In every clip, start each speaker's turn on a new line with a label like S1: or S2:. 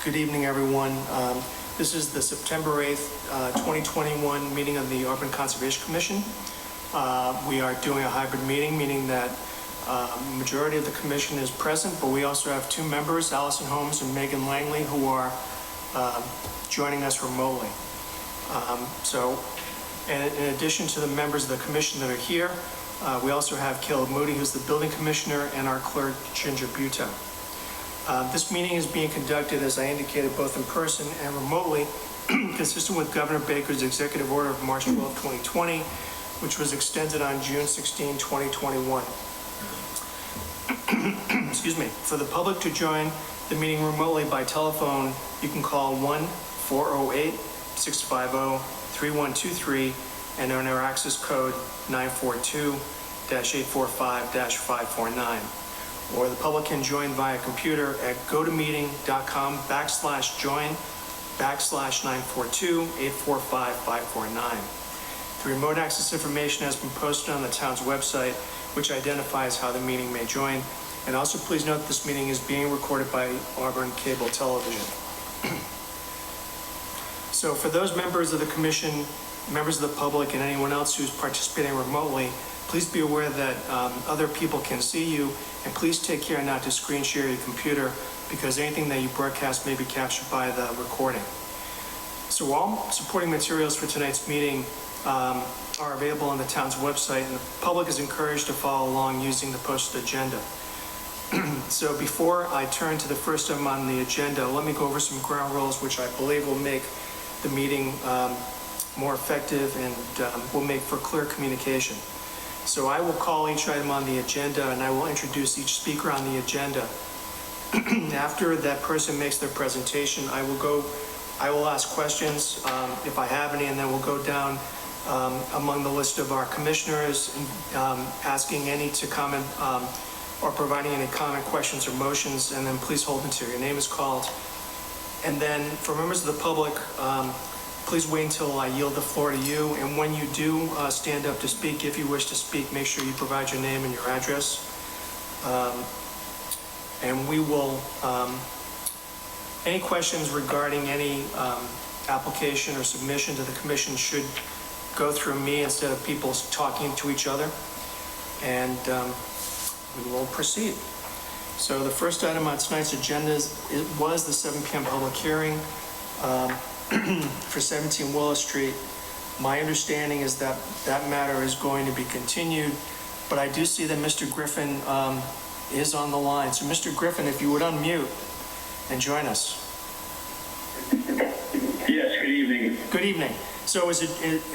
S1: Good evening, everyone. This is the September 8th, 2021 meeting of the Auburn Conservation Commission. We are doing a hybrid meeting, meaning that majority of the commission is present, but we also have two members, Allison Holmes and Megan Langley, who are joining us remotely. In addition to the members of the commission that are here, we also have Caleb Moody, who's the building commissioner, and our clerk, Ginger Buto. This meeting is being conducted, as I indicated, both in person and remotely, consistent with Governor Baker's executive order of March 12, 2020, which was extended on June 16, 2021. Excuse me. For the public to join the meeting remotely by telephone, you can call 1-408-650-3123 and enter access code 942-845-549. Or the public can join via computer at gotomeeting.com/join/942-845-549. The remote access information has been posted on the town's website, which identifies how the meeting may join. And also please note this meeting is being recorded by Auburn Cable Television. So for those members of the commission, members of the public, and anyone else who's participating remotely, please be aware that other people can see you, and please take care not to screen share your computer, because anything that you broadcast may be captured by the recording. So all supporting materials for tonight's meeting are available on the town's website, and the public is encouraged to follow along using the posted agenda. So before I turn to the first item on the agenda, let me go over some ground rules which I believe will make the meeting more effective and will make for clear communication. So I will call each item on the agenda, and I will introduce each speaker on the agenda. After that person makes their presentation, I will ask questions if I have any, and then we'll go down among the list of our commissioners, asking any to comment or providing any comment, questions, or motions, and then please hold until your name is called. And then for members of the public, please wait until I yield the floor to you. And when you do stand up to speak, if you wish to speak, make sure you provide your name and your address. And we will, any questions regarding any application or submission to the commission should go through me instead of people talking to each other. And we will proceed. So the first item on tonight's agenda was the 7 p.m. public hearing for 17 Willow Street. My understanding is that that matter is going to be continued, but I do see that Mr. Griffin is on the line. So Mr. Griffin, if you would unmute and join us.
S2: Yes, good evening.
S1: Good evening. So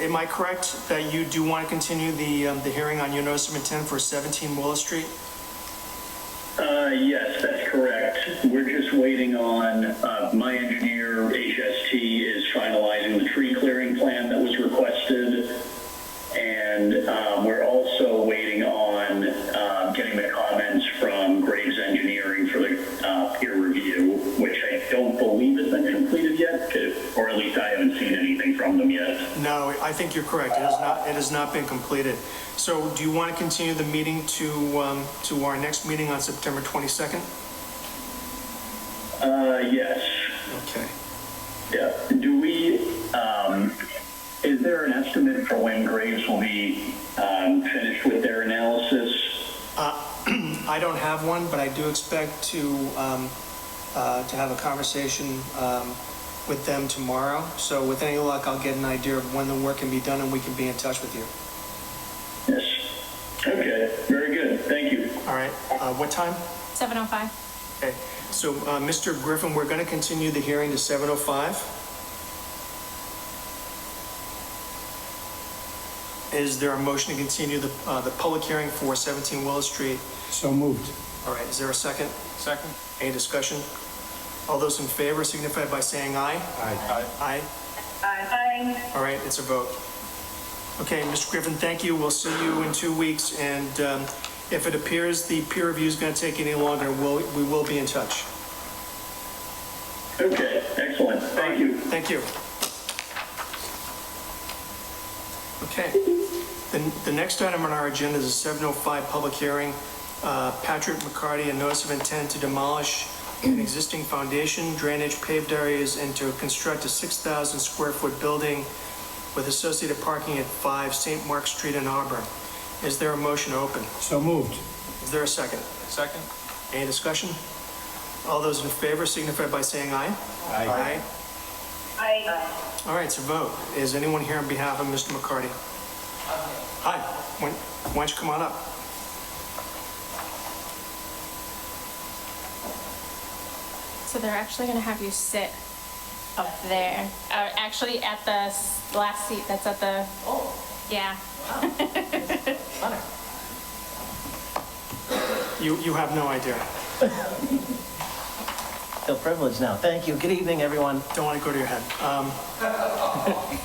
S1: am I correct that you do want to continue the hearing on your notice of intent for 17 Willow Street?
S2: Yes, that's correct. We're just waiting on, my engineer, HST, is finalizing the tree clearing plan that was requested. And we're also waiting on getting the comments from Graves Engineering for the peer review, which I don't believe has been completed yet, or at least I haven't seen anything from them yet.
S1: No, I think you're correct. It has not been completed. So do you want to continue the meeting to our next meeting on September 22nd?
S2: Yes.
S1: Okay.
S2: Yeah. Do we, is there an estimate for when Graves will be finished with their analysis?
S1: I don't have one, but I do expect to have a conversation with them tomorrow. So with any luck, I'll get an idea of when the work can be done, and we can be in touch with you.
S2: Yes. Okay. Very good. Thank you.
S1: All right. What time?
S3: 7:05.
S1: Okay. So, Mr. Griffin, we're going to continue the hearing to 7:05. Is there a motion to continue the public hearing for 17 Willow Street?
S4: So moved.
S1: All right. Is there a second?
S4: Second.
S1: Any discussion? All those in favor signify by saying aye.
S4: Aye.
S1: Aye.
S3: Aye.
S1: All right. It's a vote. Okay, Mr. Griffin, thank you. We'll see you in 2 weeks, and if it appears the peer review is going to take any longer, we will be in touch.
S2: Okay, excellent. Thank you.
S1: Thank you. Okay. The next item on our agenda is a 7:05 public hearing. Patrick Mccarty, a notice of intent to demolish an existing foundation, drainage, paved areas, and to construct a 6,000 square foot building with associated parking at 5 St. Mark Street in Auburn. Is there a motion to open?
S4: So moved.
S1: Is there a second?
S4: Second.
S1: Any discussion? All those in favor signify by saying aye.
S4: Aye.
S3: Aye.
S1: All right, so vote. Is anyone here on behalf of Mr. McCarty? Hi. Why don't you come on up?
S3: So they're actually going to have you sit up there. Actually, at the last seat that's at the... Oh. Yeah.
S1: You have no idea.
S5: Feel privileged now. Thank you. Good evening, everyone.
S1: Don't want to go to your head.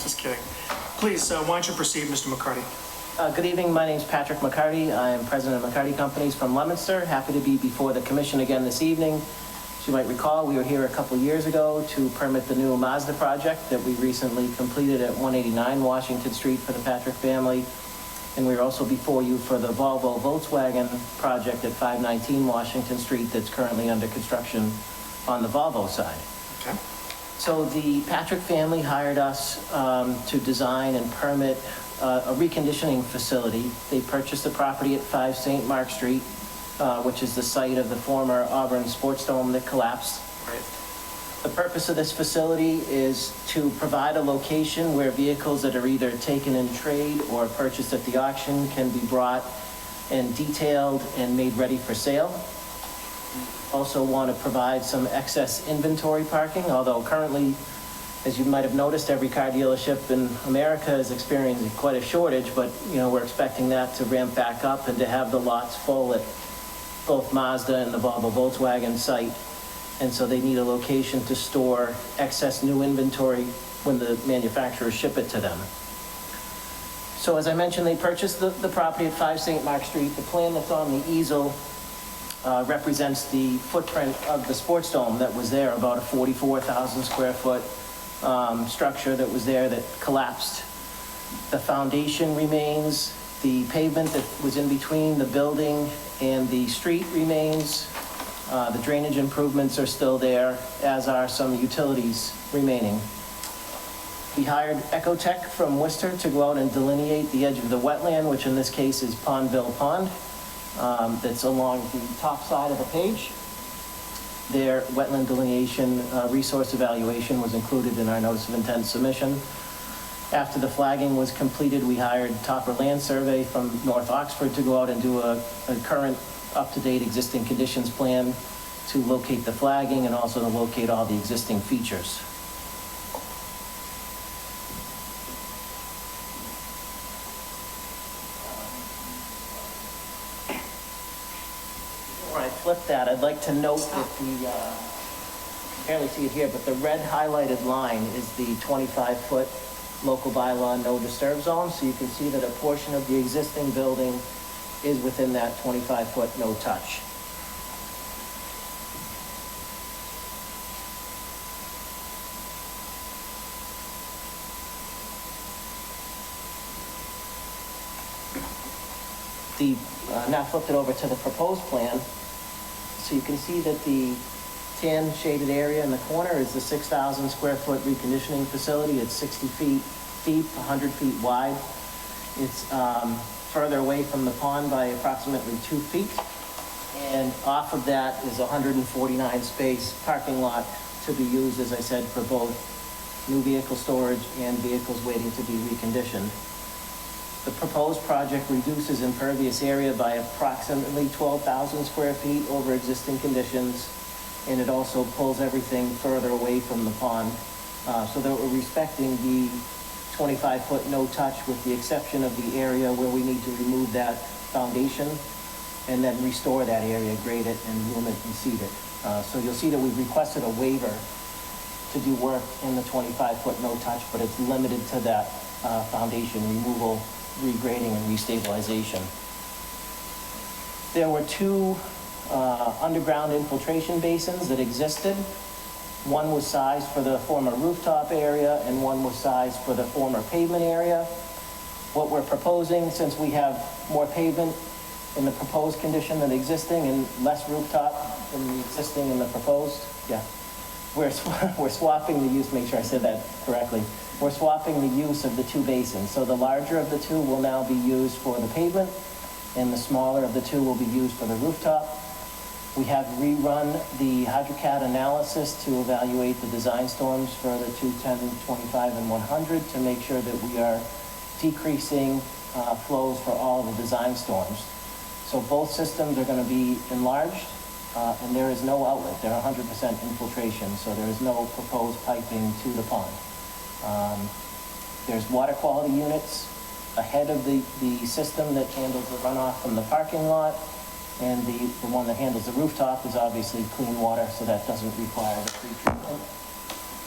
S1: Just kidding. Please, why don't you proceed, Mr. McCarty?
S5: Good evening. My name is Patrick Mccarty. I am president of Mccarty Companies from Leominster. Happy to be before the commission again this evening. As you might recall, we were here a couple years ago to permit the new Mazda project that we recently completed at 189 Washington Street for the Patrick family. And we were also before you for the Volvo Volkswagen project at 519 Washington Street that's currently under construction on the Volvo side.
S1: Okay.
S5: So the Patrick family hired us to design and permit a reconditioning facility. They purchased the property at 5 St. Mark Street, which is the site of the former Auburn Sports Dome that collapsed.
S1: Right.
S5: The purpose of this facility is to provide a location where vehicles that are either taken in trade or purchased at the auction can be brought and detailed and made ready for sale. Also want to provide some excess inventory parking, although currently, as you might have noticed, every car dealership in America is experiencing quite a shortage, but we're expecting that to ramp back up and to have the lots full at both Mazda and the Volvo Volkswagen site. And so they need a location to store excess new inventory when the manufacturers ship it to them. So as I mentioned, they purchased the property at 5 St. Mark Street. The plan that's on the easel represents the footprint of the sports dome that was there, about a 44,000 square foot structure that was there that collapsed. The foundation remains. The pavement that was in between the building and the street remains. The drainage improvements are still there, as are some utilities remaining. We hired Ecotech from Worcester to go out and delineate the edge of the wetland, which in this case is Pondville Pond, that's along the top side of the page. Their wetland delineation resource evaluation was included in our notice of intent submission. After the flagging was completed, we hired Topper Land Survey from North Oxford to go out and do a current up-to-date existing conditions plan to locate the flagging and also to locate all the existing features. Before I flip that, I'd like to note that the, you can barely see it here, but the red highlighted line is the 25-foot local bylaw no disturb zone. So you can see that a portion of the existing building is within that 25-foot no touch. Now flipped it over to the proposed plan. So you can see that the tan shaded area in the corner is the 6,000 square foot reconditioning facility. It's 60 feet deep, 100 feet wide. It's further away from the pond by approximately 2 feet. And off of that is a 149 space parking lot to be used, as I said, for both new vehicle storage and vehicles waiting to be reconditioned. The proposed project reduces impervious area by approximately 12,000 square feet over existing conditions, and it also pulls everything further away from the pond, so that we're respecting the 25-foot no touch with the exception of the area where we need to remove that foundation and then restore that area, grade it, and loom it and seed it. So you'll see that we've requested a waiver to do work in the 25-foot no touch, but it's limited to that foundation removal, regrading, and restabilization. There were two underground infiltration basins that existed. One was sized for the former rooftop area and one was sized for the former pavement area. What we're proposing, since we have more pavement in the proposed condition than existing and less rooftop, in the existing and the proposed? Yeah. We're swapping the use, make sure I said that correctly. We're swapping the use of the two basins. So the larger of the two will now be used for the pavement, and the smaller of the two will be used for the rooftop. We have rerun the HydroCAD analysis to evaluate the design storms for the 210, 25, and 100 to make sure that we are decreasing flows for all the design storms. So both systems are going to be enlarged, and there is no outlet. They're 100% infiltration, so there is no proposed piping to the pond. There's water quality units ahead of the system that handles the runoff from the parking lot, and the one that handles the rooftop is obviously clean water, so that doesn't require the pre-treatment.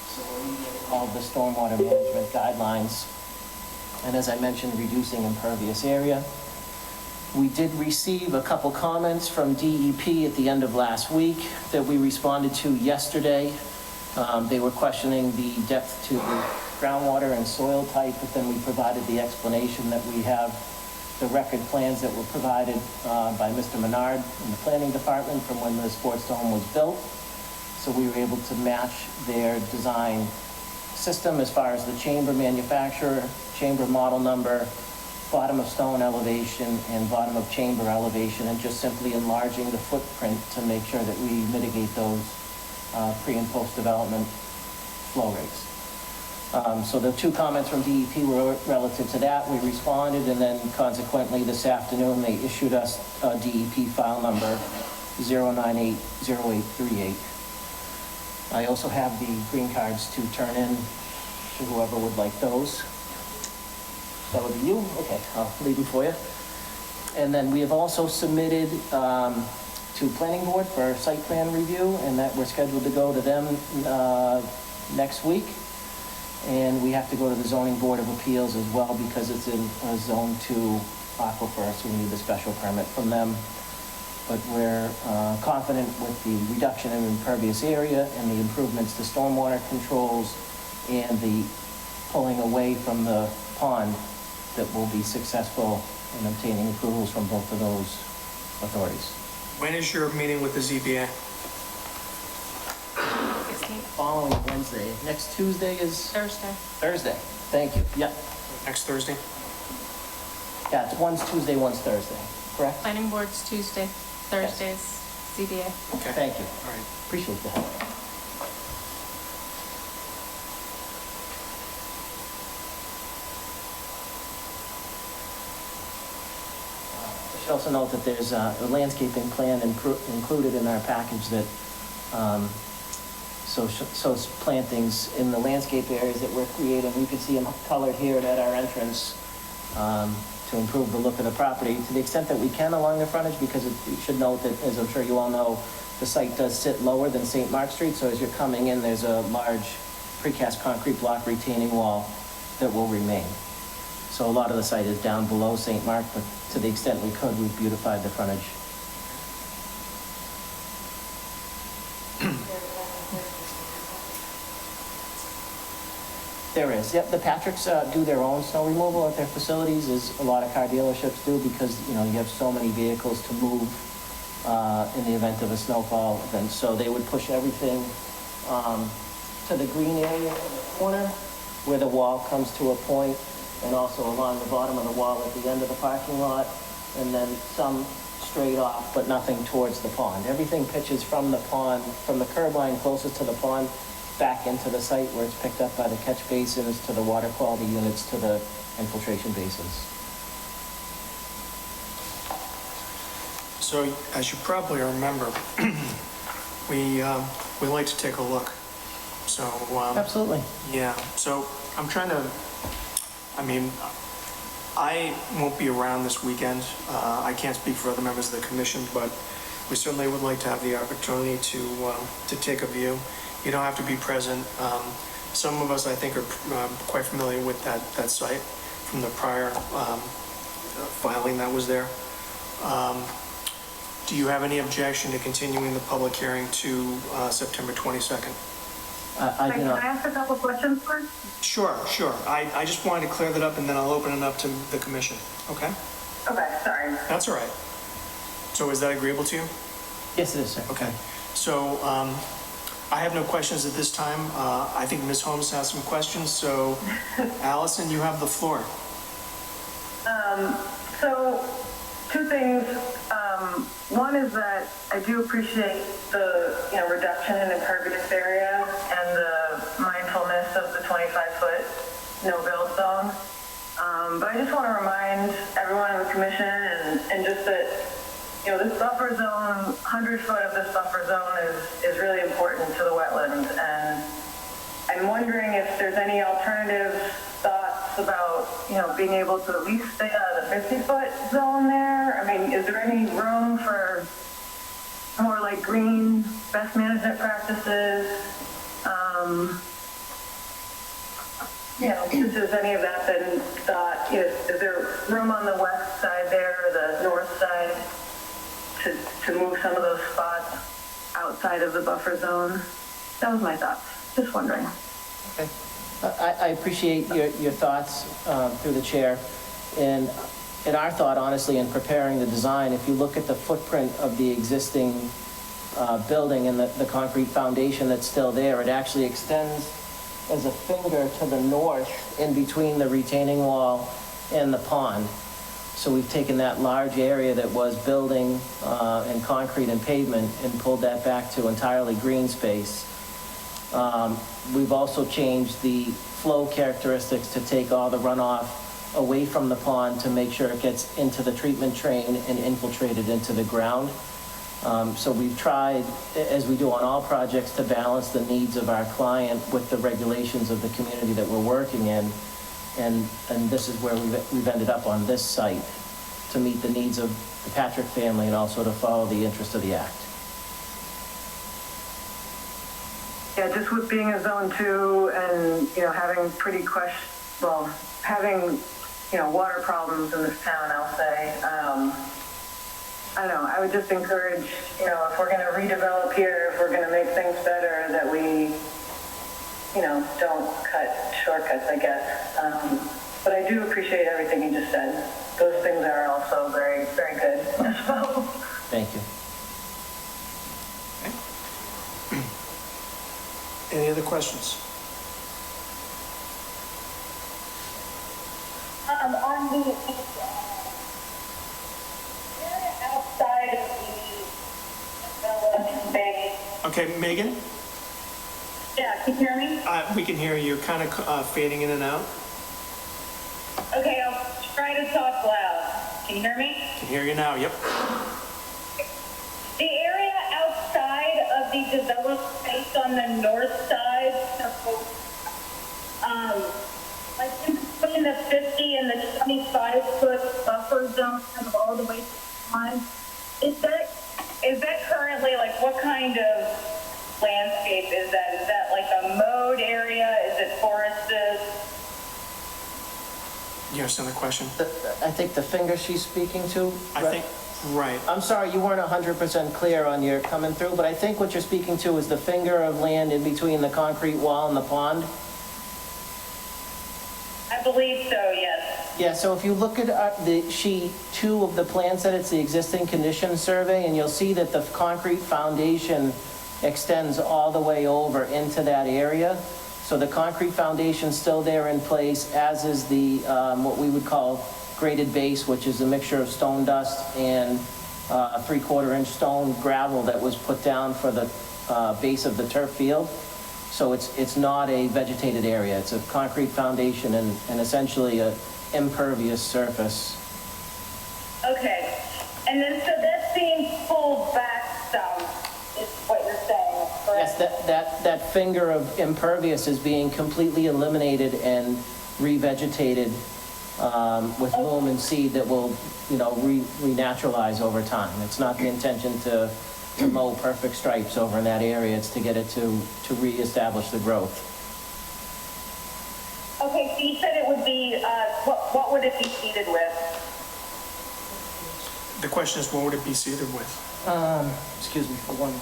S5: So we're meeting all the stormwater management guidelines, and as I mentioned, reducing impervious area. We did receive a couple comments from DEP at the end of last week that we responded to yesterday. They were questioning the depth to the groundwater and soil type, but then we provided the explanation that we have the record plans that were provided by Mr. Menard in the planning department from when the sports dome was built. So we were able to match their design system as far as the chamber manufacturer, chamber model number, bottom of stone elevation, and bottom of chamber elevation, and just simply enlarging the footprint to make sure that we mitigate those pre- and post-development flow rates. So the two comments from DEP were relative to that. We responded, and then consequently this afternoon they issued us DEP file number 0980838. I also have the green cards to turn in to whoever would like those. That would be you? Okay, I'll leave them for you. And then we have also submitted to Planning Board for site plan review, and that we're scheduled to go to them next week. And we have to go to the Zoning Board of Appeals as well because it's in a Zone 2 aquifer, so we need the special permit from them. But we're confident with the reduction in impervious area and the improvements to stormwater controls and the pulling away from the pond that will be successful in obtaining approvals from both of those authorities.
S1: When is your meeting with the ZBA?
S3: 16th.
S5: Following Wednesday. Next Tuesday is?
S3: Thursday.
S5: Thursday. Thank you. Yeah.
S1: Next Thursday?
S5: Yeah, it's one's Tuesday, one's Thursday, correct?
S3: Planning board's Tuesday, Thursdays, ZBA.
S1: Okay.
S5: Thank you.
S1: All right.
S5: Appreciate the help. I should also note that there's a landscaping plan included in our package that shows plantings in the landscape areas that we're creating. You can see them colored here at our entrance to improve the look of the property to the extent that we can along the frontage, because you should note that, as I'm sure you all know, the site does sit lower than St. Mark Street, so as you're coming in, there's a large precast concrete block retaining wall that will remain. So a lot of the site is down below St. Mark, but to the extent we could, we've beautified the frontage. There is, yep. The Patricks do their own snow removal at their facilities, as a lot of car dealerships do, because, you know, you have so many vehicles to move in the event of a snowfall event. So they would push everything to the green area in the corner where the wall comes to a point, and also along the bottom of the wall at the end of the parking lot, and then some straight off, but nothing towards the pond. Everything pitches from the pond, from the curb line closest to the pond, back into the site where it's picked up by the catch basins, to the water quality units, to the infiltration basins.
S1: So, as you probably remember, we like to take a look. So,
S5: Absolutely.
S1: yeah, so I'm trying to, I mean, I won't be around this weekend. I can't speak for other members of the commission, but we certainly would like to have the opportunity to take a view. You don't have to be present. Some of us, I think, are quite familiar with that site from the prior filing that was there. Do you have any objection to continuing the public hearing to September 22nd?
S4: Can I ask a couple questions first?
S1: Sure. I just wanted to clear that up, and then I'll open it up to the commission. Okay?
S4: Okay, sorry.
S1: That's all right. So is that agreeable to you?
S5: Yes, it is, sir.
S1: Okay. So I have no questions at this time. I think Ms. Holmes has some questions, so Allison, you have the floor.
S4: So, two things. One is that I do appreciate the, reduction in impervious area and the mindfulness of the 25-foot no-build zone. But I just want to remind everyone in the commission and just that, this buffer zone, 100-foot of this buffer zone is really important to the wetlands. And I'm wondering if there's any alternative thoughts about, being able to at least stay out of the 50-foot zone there. I mean, is there any room for more like green best management practices? If there's any of that been thought, is there room on the west side there or the north side to move some of those spots outside of the buffer zone? That was my thoughts. Just wondering.
S5: Okay. I appreciate your thoughts through the chair. And our thought, honestly, in preparing the design, if you look at the footprint of the existing building and the concrete foundation that's still there, it actually extends as a finger to the north in between the retaining wall and the pond. So we've taken that large area that was building and concrete and pavement and pulled that back to entirely green space. We've also changed the flow characteristics to take all the runoff away from the pond to make sure it gets into the treatment train and infiltrated into the ground. So we've tried, as we do on all projects, to balance the needs of our client with the regulations of the community that we're working in. And this is where we've ended up on this site to meet the needs of the Patrick family and also to follow the interest of the act.
S4: Yeah, just with being a zone 2 and, having having, water problems in this town, I'll say, I don't know, I would just encourage, if we're going to redevelop here, if we're going to make things better, that we, don't cut shortcuts, I guess. But I do appreciate everything you just said. Those things are also very, very good as well.
S5: Thank you.
S1: Any other questions?
S6: On the area outside of the bay.
S1: Okay, Megan?
S6: Yeah, can you hear me?
S1: We can hear you. You're kind of fading in and out.
S6: Okay, I'll try to talk loud. Can you hear me?
S1: Can hear you now, yep.
S6: The area outside of the developed space on the north side, like in between the 50 and the 25-foot buffer zone all the way to the line, is that currently, like, what kind of landscape is that? Is that like a mowed area? Is it forested?
S1: You understand the question?
S5: I think the finger she's speaking to.
S1: I think, right.
S5: I'm sorry, you weren't 100% clear on your coming through, but I think what you're speaking to is the finger of land in between the concrete wall and the pond.
S6: I believe so, yes.
S5: Yeah, so if you look at the sheet 2 of the plan set, it's the existing condition survey, and you'll see that the concrete foundation extends all the way over into that area. So the concrete foundation's still there in place, as is the, what we would call graded base, which is a mixture of stone dust and a 3/4 inch stone gravel that was put down for the base of the turf field. So it's not a vegetated area. It's a concrete foundation and essentially a impervious surface.
S6: Okay. And then, so that's being pulled back some, is what you're saying, correct?
S5: Yes, that finger of impervious is being completely eliminated and revegetated with loam and seed that will, renaturalize over time. It's not the intention to mow perfect stripes over in that area. It's to get it to reestablish the growth.
S6: Okay, so you said it would be, what would it be seeded with?
S1: The question is, what would it be seeded with?
S5: Excuse me for one.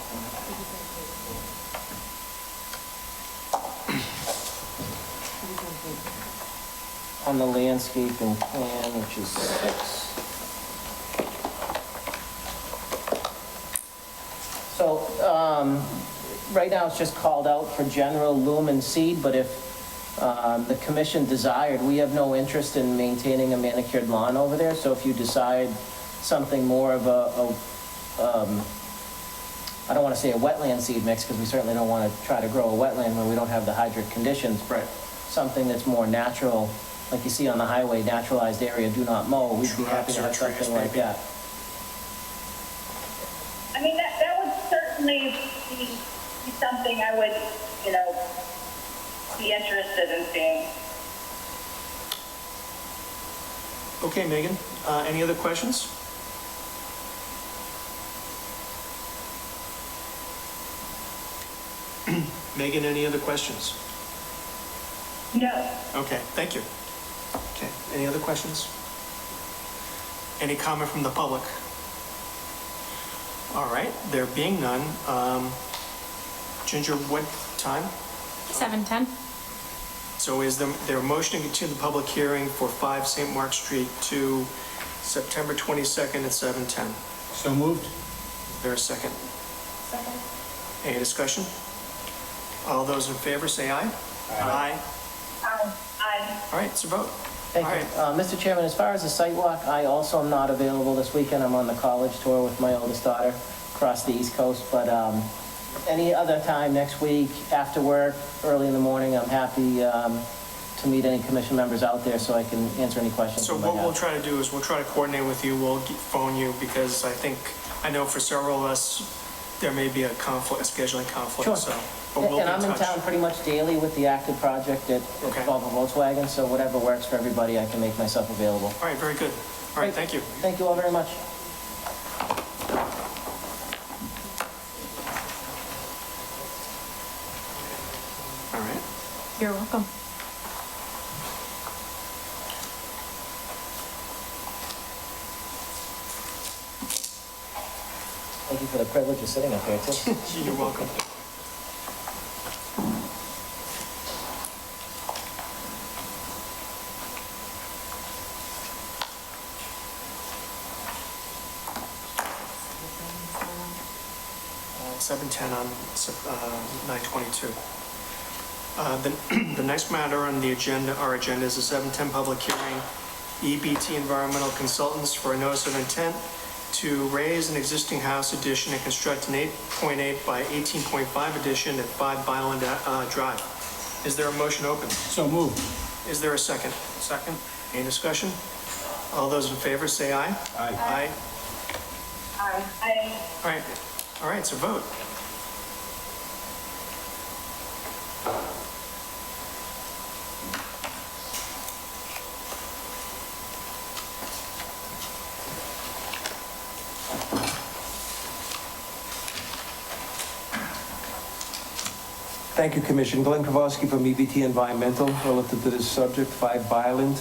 S5: On the landscaping plan, which is 6. So, right now it's just called out for general lumen seed, but if the commission desired, we have no interest in maintaining a manicured lawn over there, so if you decide something more of I don't want to say a wetland seed mix, because we certainly don't want to try to grow a wetland when we don't have the hydric conditions.
S1: Right.
S5: Something that's more natural, like you see on the highway, naturalized area, do not mow, we'd be happy to have
S1: Shrubs or trees,
S5: something like
S1: maybe.
S5: that.
S6: I mean, that would certainly be something I would, be interested in seeing.
S1: Okay, Megan, any other questions? Megan, any other questions?
S6: No.
S1: Okay, thank you. Okay, any other questions? Any comment from the public? All right, there being none, Ginger, what time?
S3: 7:10.
S1: So is there a motion to continue the public hearing for 5 St. Mark Street to September 22nd at 7:10?
S7: So moved.
S1: Is there a second?
S3: Second.
S1: Any discussion? All those in favor say aye. Aye.
S6: Aye.
S1: All right, it's a vote.
S5: Thank
S1: All
S5: you.
S1: right.
S5: Mr. Chairman, as far as the site walk, I also am not available this weekend. I'm on the college tour with my oldest daughter across the East Coast, but any other time next week, after work, early in the morning, I'm happy to meet any commission members out there so I can answer any questions
S1: So
S5: you might
S1: what we'll
S5: have.
S1: try to do is we'll try to coordinate with you. We'll phone you because I know for several of us, there may be a conflict, a scheduling conflict,
S5: Sure.
S1: so. But we'll
S5: And
S1: be
S5: I'm in
S1: touch.
S5: town pretty much daily with the active project at
S1: Okay.
S5: Volvo Volkswagen, so whatever works for everybody, I can make myself available.
S1: All right, very good. All right, thank you.
S5: Thank you all very much.
S1: All right.
S3: You're welcome.
S5: Thank you for the privilege of sitting up here, too.
S1: You're welcome. Uh, 7:10 on 9/22. The next matter on our agenda is a 7:10 public hearing, EBT Environmental Consultants for a notice of intent to raise an existing house addition and construct an 8.8 by 18.5 addition at 5 Byland Drive. Is there a motion open?
S7: So moved.
S1: Is there a second? Second. Any discussion? All those in favor say aye.
S7: Aye.
S1: Aye.
S6: Aye.
S1: All right, it's a vote.
S8: Thank you, Commission. Glenn Kowalski from EBT Environmental, relative to this subject, 5 Byland,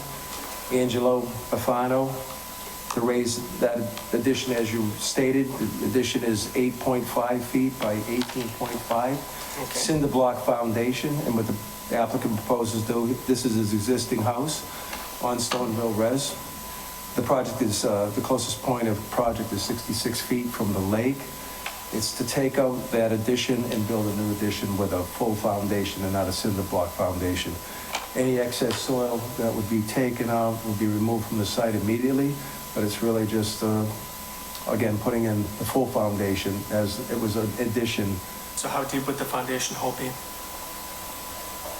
S8: Angelo Bafano, to raise that addition, as you stated. The addition is 8.5 feet by 18.5.
S1: Okay.
S8: Cinder block foundation, and what the applicant proposes to do, this is his existing house on Stoneville Res. The project is, the closest point of project is 66 feet from the lake. It's to take out that addition and build a new addition with a full foundation and not a cinder block foundation. Any excess soil that would be taken out will be removed from the site immediately, but it's really just, again, putting in the full foundation as it was an addition,
S1: So how deep would the foundation hole be?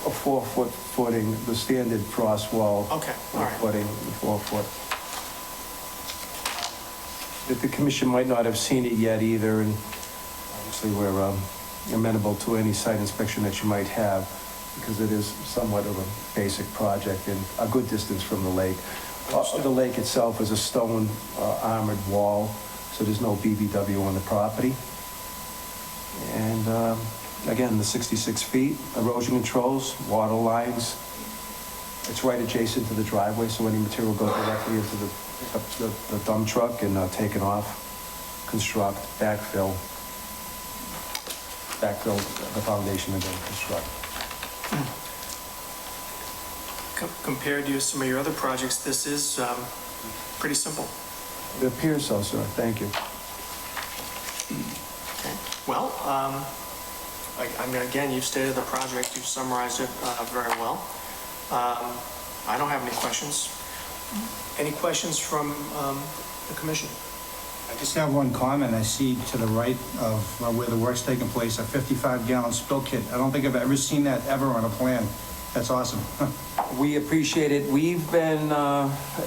S8: a 4-foot footing, the standard frost wall.
S1: Okay, all right.
S8: Footing, 4 foot. The commission might not have seen it yet either, and obviously we're amenable to any site inspection that you might have, because it is somewhat of a basic project and a good distance from the lake. The lake itself is a stone armored wall, so there's no BBW on the property. And again, the 66 feet, erosion controls, water lines. It's right adjacent to the driveway, so any material goes directly into the dump truck and taken off, construct, backfill the foundation and then construct.
S1: Compared to some of your other projects, this is pretty simple.
S8: It appears so, sir. Thank you.
S1: Okay. Well, I mean, again, you've stated the project, you've summarized it very well. I don't have any questions. Any questions from the commission?
S7: I just have one comment. I see to the right of where the work's taking place, a 55-gallon spill kit. I don't think I've ever seen that ever on a plan. That's awesome.
S8: We appreciate it. We've been,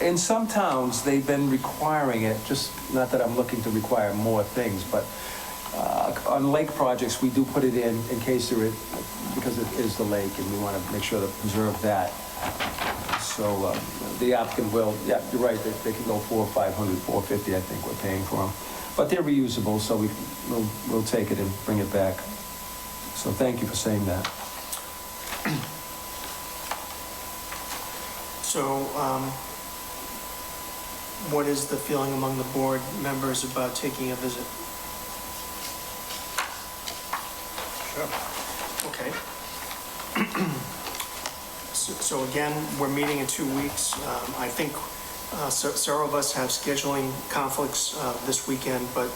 S8: in some towns, they've been requiring it, just not that I'm looking to require more things, but on lake projects, we do put it in case there is, because it is the lake and we want to make sure to preserve that. So the applicant will, yeah, you're right, they can go 400, 500, 450, I think we're paying for them. But they're reusable, so we'll take it and bring it back. So thank you for saying that.
S1: So, what is the feeling among the board members about taking a visit? Sure. Okay. So again, we're meeting in 2 weeks. I think several of us have scheduling conflicts this weekend, but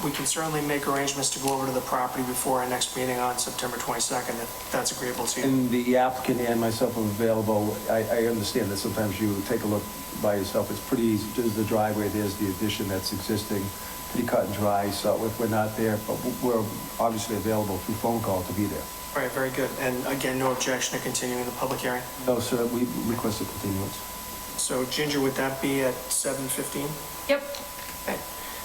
S1: we can certainly make arrangements to go over to the property before our next meeting on September 22nd, if that's agreeable to you.
S8: And the applicant and myself are available. I understand that sometimes you take a look by yourself. It's pretty easy. There's the driveway, there's the addition that's existing, pretty cut and dry. So if we're not there, but we're obviously available through phone call to be there.
S1: All right, very good. And again, no objection to continuing the public hearing?
S8: No, sir, we request a continuance.
S1: So Ginger, would that be at 7:15?
S3: Yep.
S1: Okay.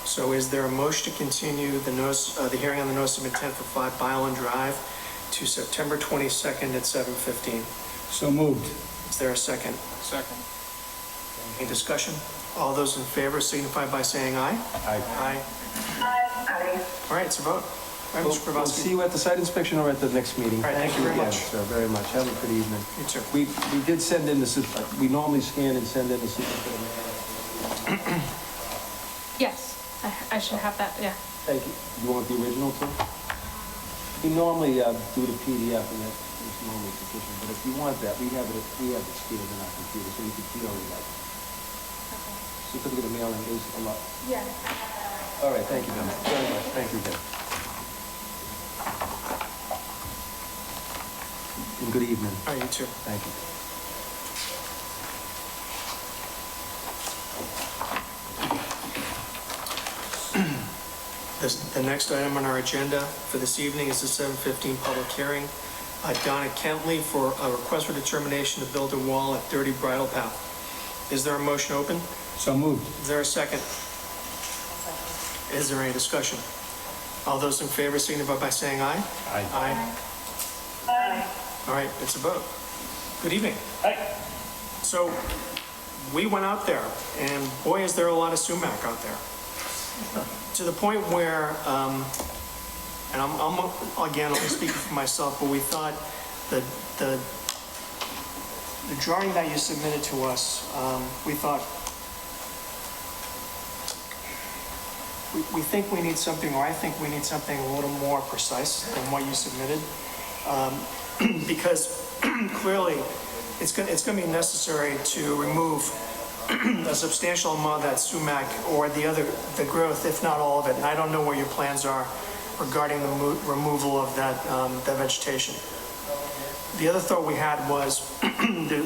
S1: So is there a motion to continue the notice, the hearing on the notice of intent for 5 Byland Drive to September 22nd at 7:15?
S7: So moved.
S1: Is there a second?
S7: Second.
S1: Any discussion? All those in favor signify by saying aye.
S8: Aye.
S1: Aye.
S4: Aye.
S1: All right, it's a vote. All right, Mr.
S8: We'll see you at the site inspection or at the next meeting.
S1: All right, thank you very
S8: again,
S1: much.
S8: sir, very much. Have a good evening.
S1: You too.
S8: We did send in the, we normally scan and send in the certificate.
S3: Yes, I should have that, yeah.
S8: Thank you. You want the original too? We normally do the PDF and that is normally sufficient, but if you want that, we have it scanned in our computer, so you can feel it like. Certificate of mailing is a lot.
S3: Yeah.
S8: All right, thank you very much. Thank you, Deb. And good evening.
S1: All right, you too.
S8: Thank you.
S1: The next item on our agenda for this evening is the 7:15 public hearing. Donna Kentley for a request for determination to build a wall at 30 Bridle Path. Is there a motion open?
S7: So moved.
S1: Is there a second? Is there any discussion? All those in favor signify by saying aye.
S7: Aye.
S1: Aye.
S6: Aye.
S1: All right, it's a vote. Good evening.
S7: Aye.
S1: So we went out there, and boy, is there a lot of sumac out there. To the point where, and I'm again only speaking for myself, but we thought that the drawing that you submitted to us, we thought, we think we need something, or I think we need something a little more precise than what you submitted. Because clearly it's going to be necessary to remove a substantial amount of that sumac or the growth, if not all of it. And I don't know what your plans are regarding the removal of that vegetation. The other thought we had was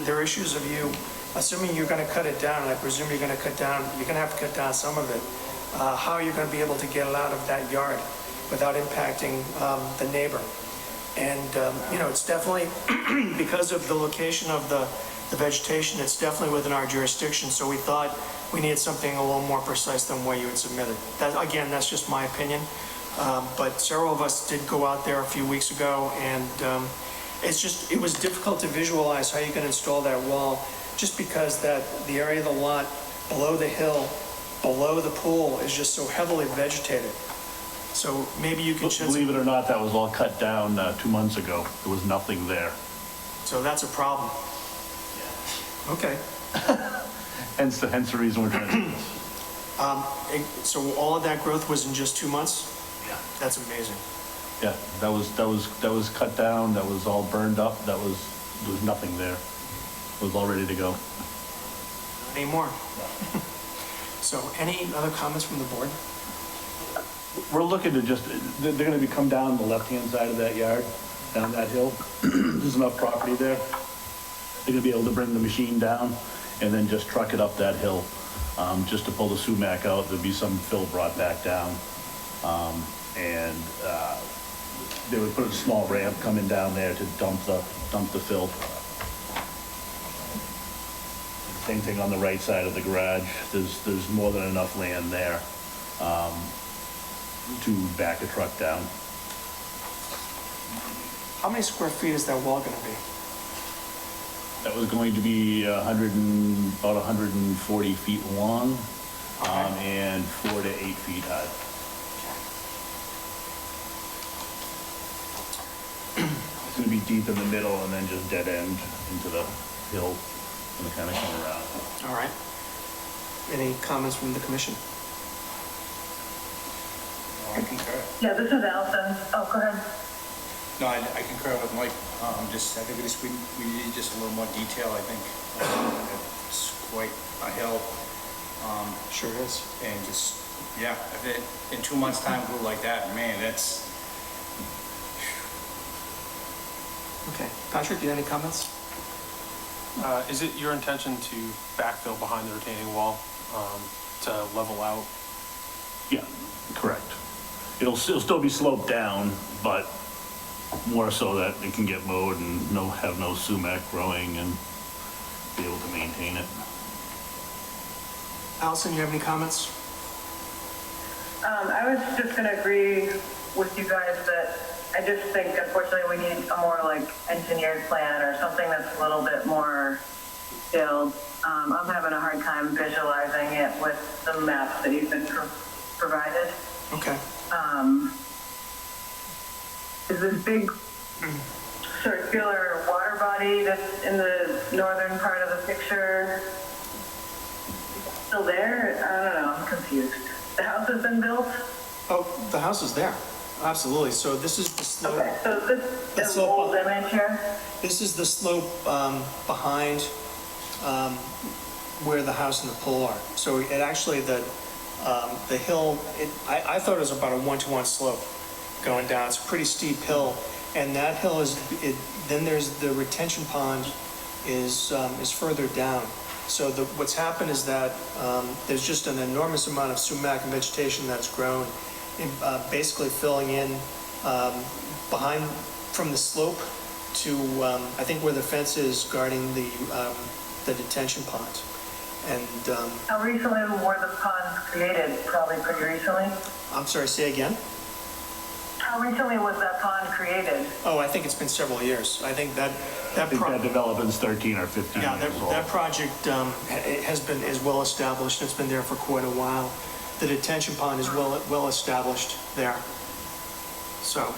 S1: there are issues of you, assuming you're going to cut it down, and I presume you're going to have to cut down some of it. How are you going to be able to get it out of that yard without impacting the neighbor? And, it's definitely, because of the location of the vegetation, it's definitely within our jurisdiction. So we thought we needed something a little more precise than what you had submitted. Again, that's just my opinion. But several of us did go out there a few weeks ago, and it was difficult to visualize how you can install that wall, just because the area of the lot below the hill, below the pool, is just so heavily vegetated. So maybe you could shed
S9: Believe it or not, that was all cut down 2 months ago. There was nothing there.
S1: So that's a problem. Okay.
S9: Hence the reason we're trying to do this.
S1: So all of that growth was in just 2 months?
S9: Yeah.
S1: That's amazing.
S9: Yeah, that was cut down, that was all burned up, there was nothing there. It was all ready to go.
S1: Any more? So any other comments from the board?
S9: We're looking to just, they're gonna come down the left-hand side of that yard, down that hill. There's enough property there. They're gonna be able to bring the machine down and then just truck it up that hill, just to pull the sumac out. There'd be some fill brought back down. They would put a small ramp coming down there to dump the fill. Same thing on the right side of the garage. There's more than enough land there to back a truck down.
S1: How many square feet is that wall gonna be?
S9: That was going to be about 140 feet long, and 4 to 8 feet high. It's gonna be deep in the middle and then just dead end into the hill and kind of come around.
S1: All right. Any comments from the commission?
S10: No, I concur.
S4: Yeah, this is Allison. Oh, go ahead.
S10: No, I concur with Mike. I think we need just a little more detail, I think. It's quite a hill.
S1: Sure is.
S10: And just, yeah, if it, in 2 months' time grew like that, man, that's,
S1: Okay. Patrick, you have any comments?
S11: Is it your intention to backfill behind the retaining wall to level out?
S9: Yeah, correct. It'll still be sloped down, but more so that it can get mowed and have no sumac growing and be able to maintain it.
S1: Allison, you have any comments?
S4: I was just gonna agree with you guys that I just think unfortunately we need a more like engineered plan or something that's a little bit more detailed. I'm having a hard time visualizing it with the maps that you've been provided.
S1: Okay.
S4: Is this big circular water body that's in the northern part of the picture still there? I don't know, I'm confused. The house has been built?
S1: Oh, the house is there. Absolutely. So this is the slope.
S4: Okay, so this is the old image here?
S1: This is the slope behind where the house and the pool are. So it actually, the hill, I thought it was about a 1-to-1 slope going down. It's a pretty steep hill. And that hill then there's the retention pond is further down. So what's happened is that there's just an enormous amount of sumac and vegetation that's grown, basically filling in behind from the slope to I think where the fence is guarding the detention pond. And
S4: how recently were the ponds created? Probably pretty recently.
S1: I'm sorry, say again?
S4: How recently was that pond created?
S1: Oh, I think it's been several years. I think that
S9: That development's 13 or 15
S1: yeah,
S9: years old.
S1: that project is well established. It's been there for quite a while. The detention pond is well established there. So.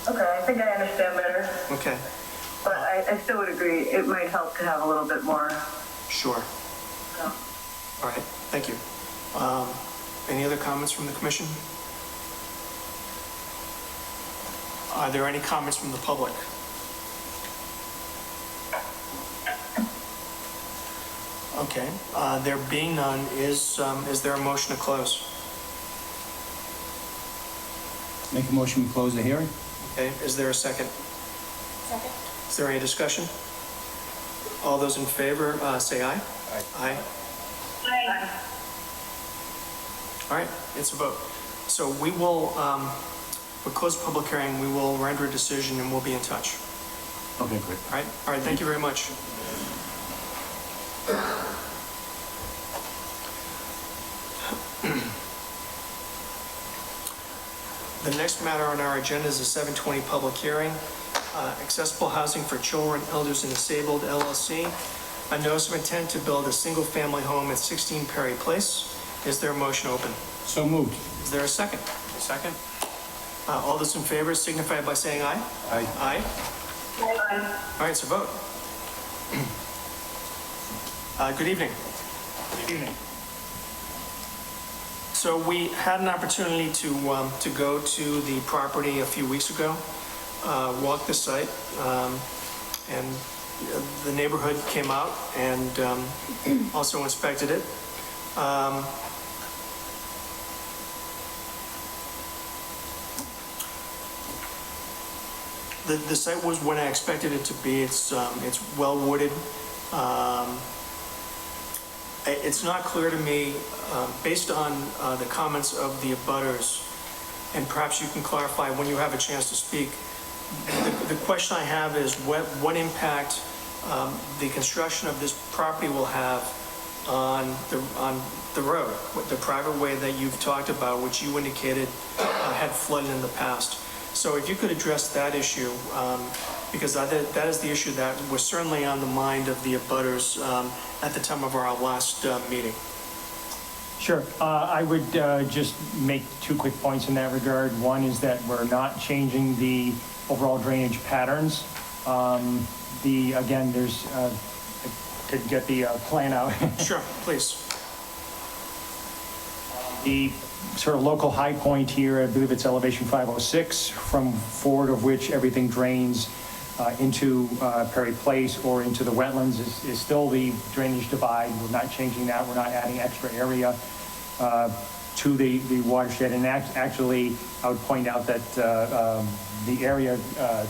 S4: Okay, I think I understand better.
S1: Okay.
S4: But I still would agree, it might help to have a little bit more.
S1: Sure.
S4: So.
S1: All right, thank you. Any other comments from the commission? Are there any comments from the public? Okay, there being none, is there a motion to close?
S7: Make a motion to close the hearing?
S1: Okay, is there a second?
S3: Second.
S1: Is there any discussion? All those in favor, say aye. Aye.
S6: Aye.
S1: All right, it's a vote. So we'll close the public hearing, we will render a decision, and we'll be in touch.
S9: Okay, great.
S1: All right, thank you very much. The next matter on our agenda is a 7:20 public hearing, accessible housing for children, elders, and disabled LLC. A notice of intent to build a single-family home at 16 Perry Place. Is there a motion open?
S7: So moved.
S1: Is there a second?
S11: Second?
S1: All those in favor signify by saying aye.
S7: Aye.
S1: Aye.
S6: Aye.
S1: All right, it's a vote. Good evening.
S9: Good evening.
S1: So we had an opportunity to go to the property a few weeks ago, walk the site, and the neighborhood came out and The site was what I expected it to be. It's well wooded. It's not clear to me, based on the comments of the abutters, and perhaps you can clarify when you have a chance to speak. The question I have is what impact the construction of this property will have on the road, the private way that you've talked about, which you indicated had flooded in the past. So if you could address that issue, because that is the issue that was certainly on the mind of the abutters at the time of our last meeting.
S12: Sure. I would just make 2 quick points in that regard. One is that we're not changing the overall drainage patterns. Again, there's, I could get the plan out.
S1: Sure, please.
S12: The sort of local high point here, I believe it's elevation 506, from forward of which everything drains into Perry Place or into the wetlands is still the drainage divide. We're not changing that. We're not adding extra area to the watershed. And actually, I would point out that the area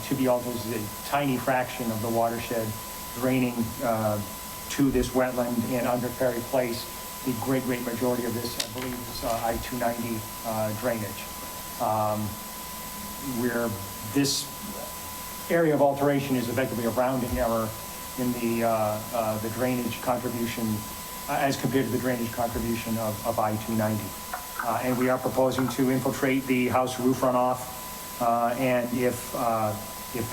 S12: to be altered is a tiny fraction of the watershed draining to this wetland and under Perry Place. The great majority of this, I believe, is I-290 drainage. Where this area of alteration is effectively a rounding error in the drainage contribution as compared to the drainage contribution of I-290. And we are proposing to infiltrate the house roof runoff, and if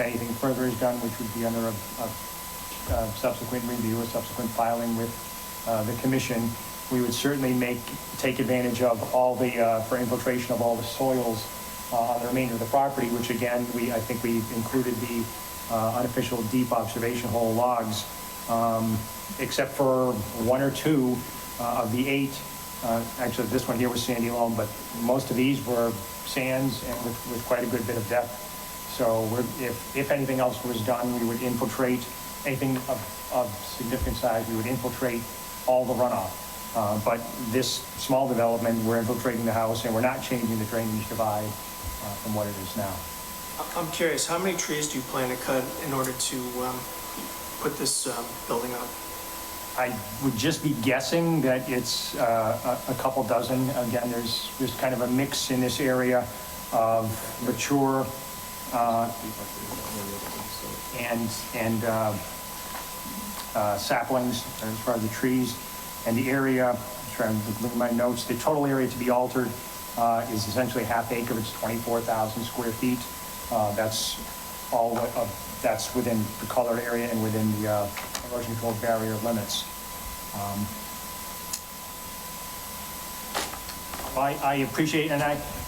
S12: anything further is done, which would be under a subsequent review or subsequent filing with the commission, we would certainly take advantage of all the, for infiltration of all the soils on the remainder of the property, which again, I think we included the unofficial deep observation hole logs, except for 1 or 2 of the 8. Actually, this one here was sandy loam, but most of these were sands and with quite a good bit of depth. So if anything else was done, we would infiltrate anything of significant size. We would infiltrate all the runoff. But this small development, we're infiltrating the house and we're not changing the drainage divide from what it is now.
S1: I'm curious, how many trees do you plan to cut in order to put this building up?
S12: I would just be guessing that it's a couple dozen. Again, there's kind of a mix in this area of mature and saplings as far as the trees. And the area, I'm trying to look at my notes, the total area to be altered is essentially ½ acre. It's 24,000 square feet. That's all that's within the colored area and within the erosion control barrier limits. I appreciate, and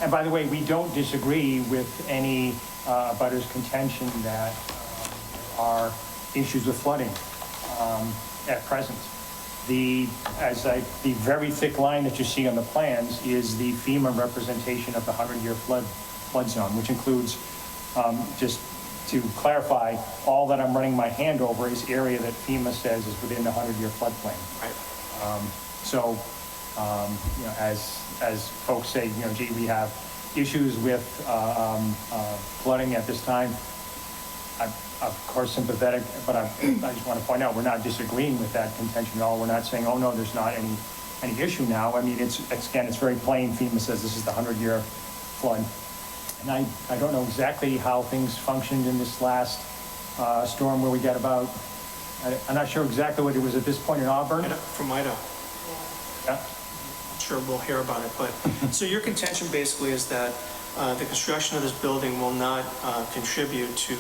S12: by the way, we don't disagree with any abutters' contention that there are issues with flooding at present. The very thick line that you see on the plans is the FEMA representation of the 100-year flood zone, which includes, just to clarify, all that I'm running my hand over is area that FEMA says is within the 100-year floodplain.
S1: Right.
S12: You know, as folks say, you know, gee, we have issues with flooding at this time. I'm, of course, sympathetic, but I just want to point out we're not disagreeing with that contention at all. We're not saying, oh no, there's not any issue now. I mean, it's very plain. FEMA says this is the 100-year flood. And I don't know exactly how things functioned in this last storm where we got about, I'm not sure exactly what it was at this point in Auburn.
S1: From Ida.
S12: Yeah.
S1: I'm sure we'll hear about it, but, so your contention basically is that the construction of this building will not contribute to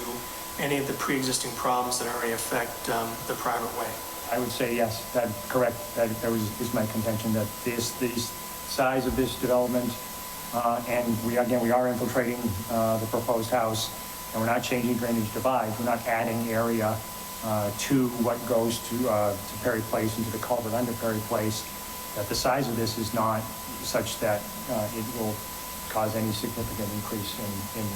S1: any of the pre-existing problems that already affect the private way?
S12: I would say yes, that's correct. That is my contention, that the size of this development, and we are infiltrating the proposed house, and we're not changing drainage divides. We're not adding area to what goes to Perry Place and to the culvert under Perry Place. That the size of this is not such that it will cause any significant increase in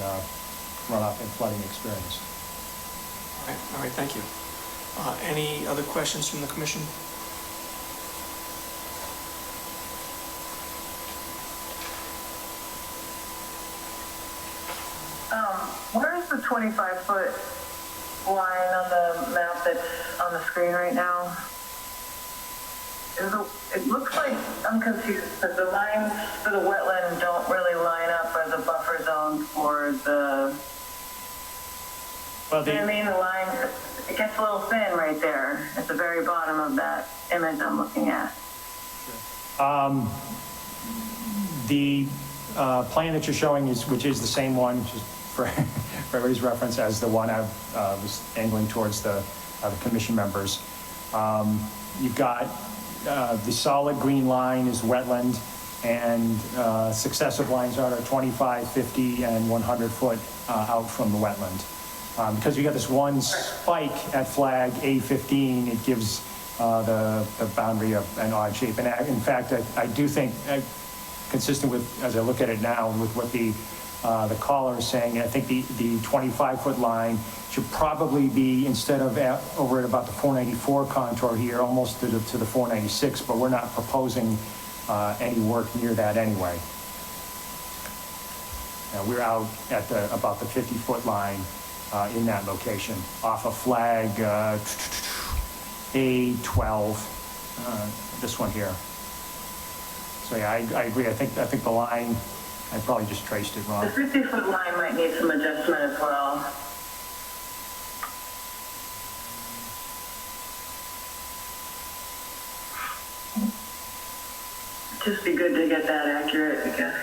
S12: runoff and flooding experience.
S1: All right, thank you. Any other questions from the commission?
S4: Where is the 25-foot line on the map that's on the screen right now, it looks like, I'm confused, because the lines for the wetland don't really line up as a buffer zone for the,
S12: Well,
S4: you know what I mean, the line, it gets a little thin right there at the very bottom of that image I'm looking at.
S12: The plan that you're showing is, which is the same one, just for everybody's reference, as the one I was angling towards the commission members. You've got the solid green line is wetland, and successive lines are 25, 50, and 100 foot out from the wetland. Because you got this one spike at flag A15, it gives the boundary an odd shape. And in fact, I do think, consistent with, as I look at it now, with what the caller is saying, I think the 25-foot line should probably be, instead of over at about the 494 contour here, almost to the 496, but we're not proposing any work near that anyway. We're out at about the 50-foot line in that location, off of flag A12, this one here. So yeah, I agree. I think the line, I probably just traced it wrong.
S4: The 50-foot line might need some adjustment as well. Just be good to get that accurate, I guess.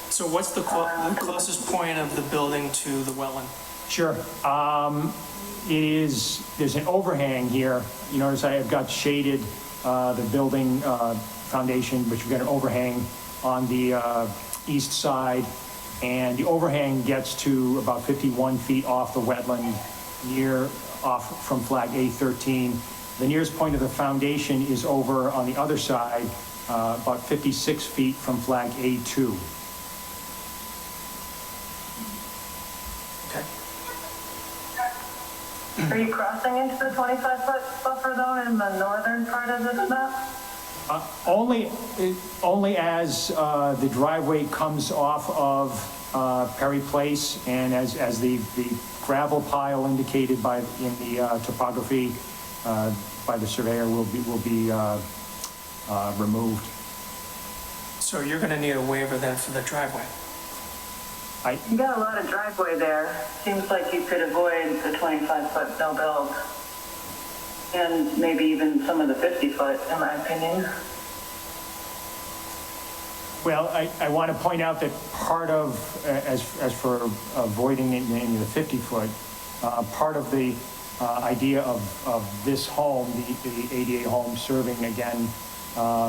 S1: So what's the closest point of the building to the wetland?
S12: Sure. There's an overhang here. You notice I have got shaded the building foundation, which we've got an overhang on the east side, and the overhang gets to about 51 feet off the wetland, off from flag A13. The nearest point of the foundation is over on the other side, about 56 feet from flag A2.
S4: Are you crossing into the 25-foot buffer zone in the northern part of this map?
S12: Only as the driveway comes off of Perry Place, and as the gravel pile indicated in the topography by the surveyor will be removed.
S1: So you're going to need a waiver then for the driveway?
S4: You got a lot of driveway there. Seems like you could avoid the 25-foot no build. And maybe even some of the 50-foot, in my opinion.
S12: Well, I want to point out that part of, as for avoiding it in the 50-foot, part of the idea of this home, the ADA home, serving, again,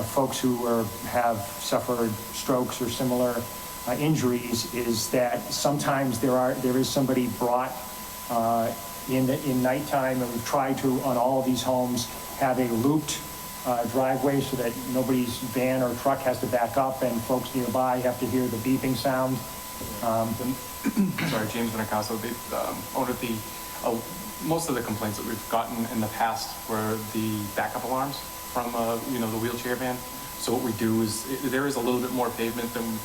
S12: folks who have suffered strokes or similar injuries, is that sometimes there is somebody brought in nighttime, and we've tried to, on all of these homes, have a looped driveway so that nobody's van or truck has to back up and folks nearby have to hear the beeping sound.
S11: Sorry, James Benacasso, most of the complaints that we've gotten in the past were the backup alarms from the wheelchair van. So what we do is, there is a little bit more pavement than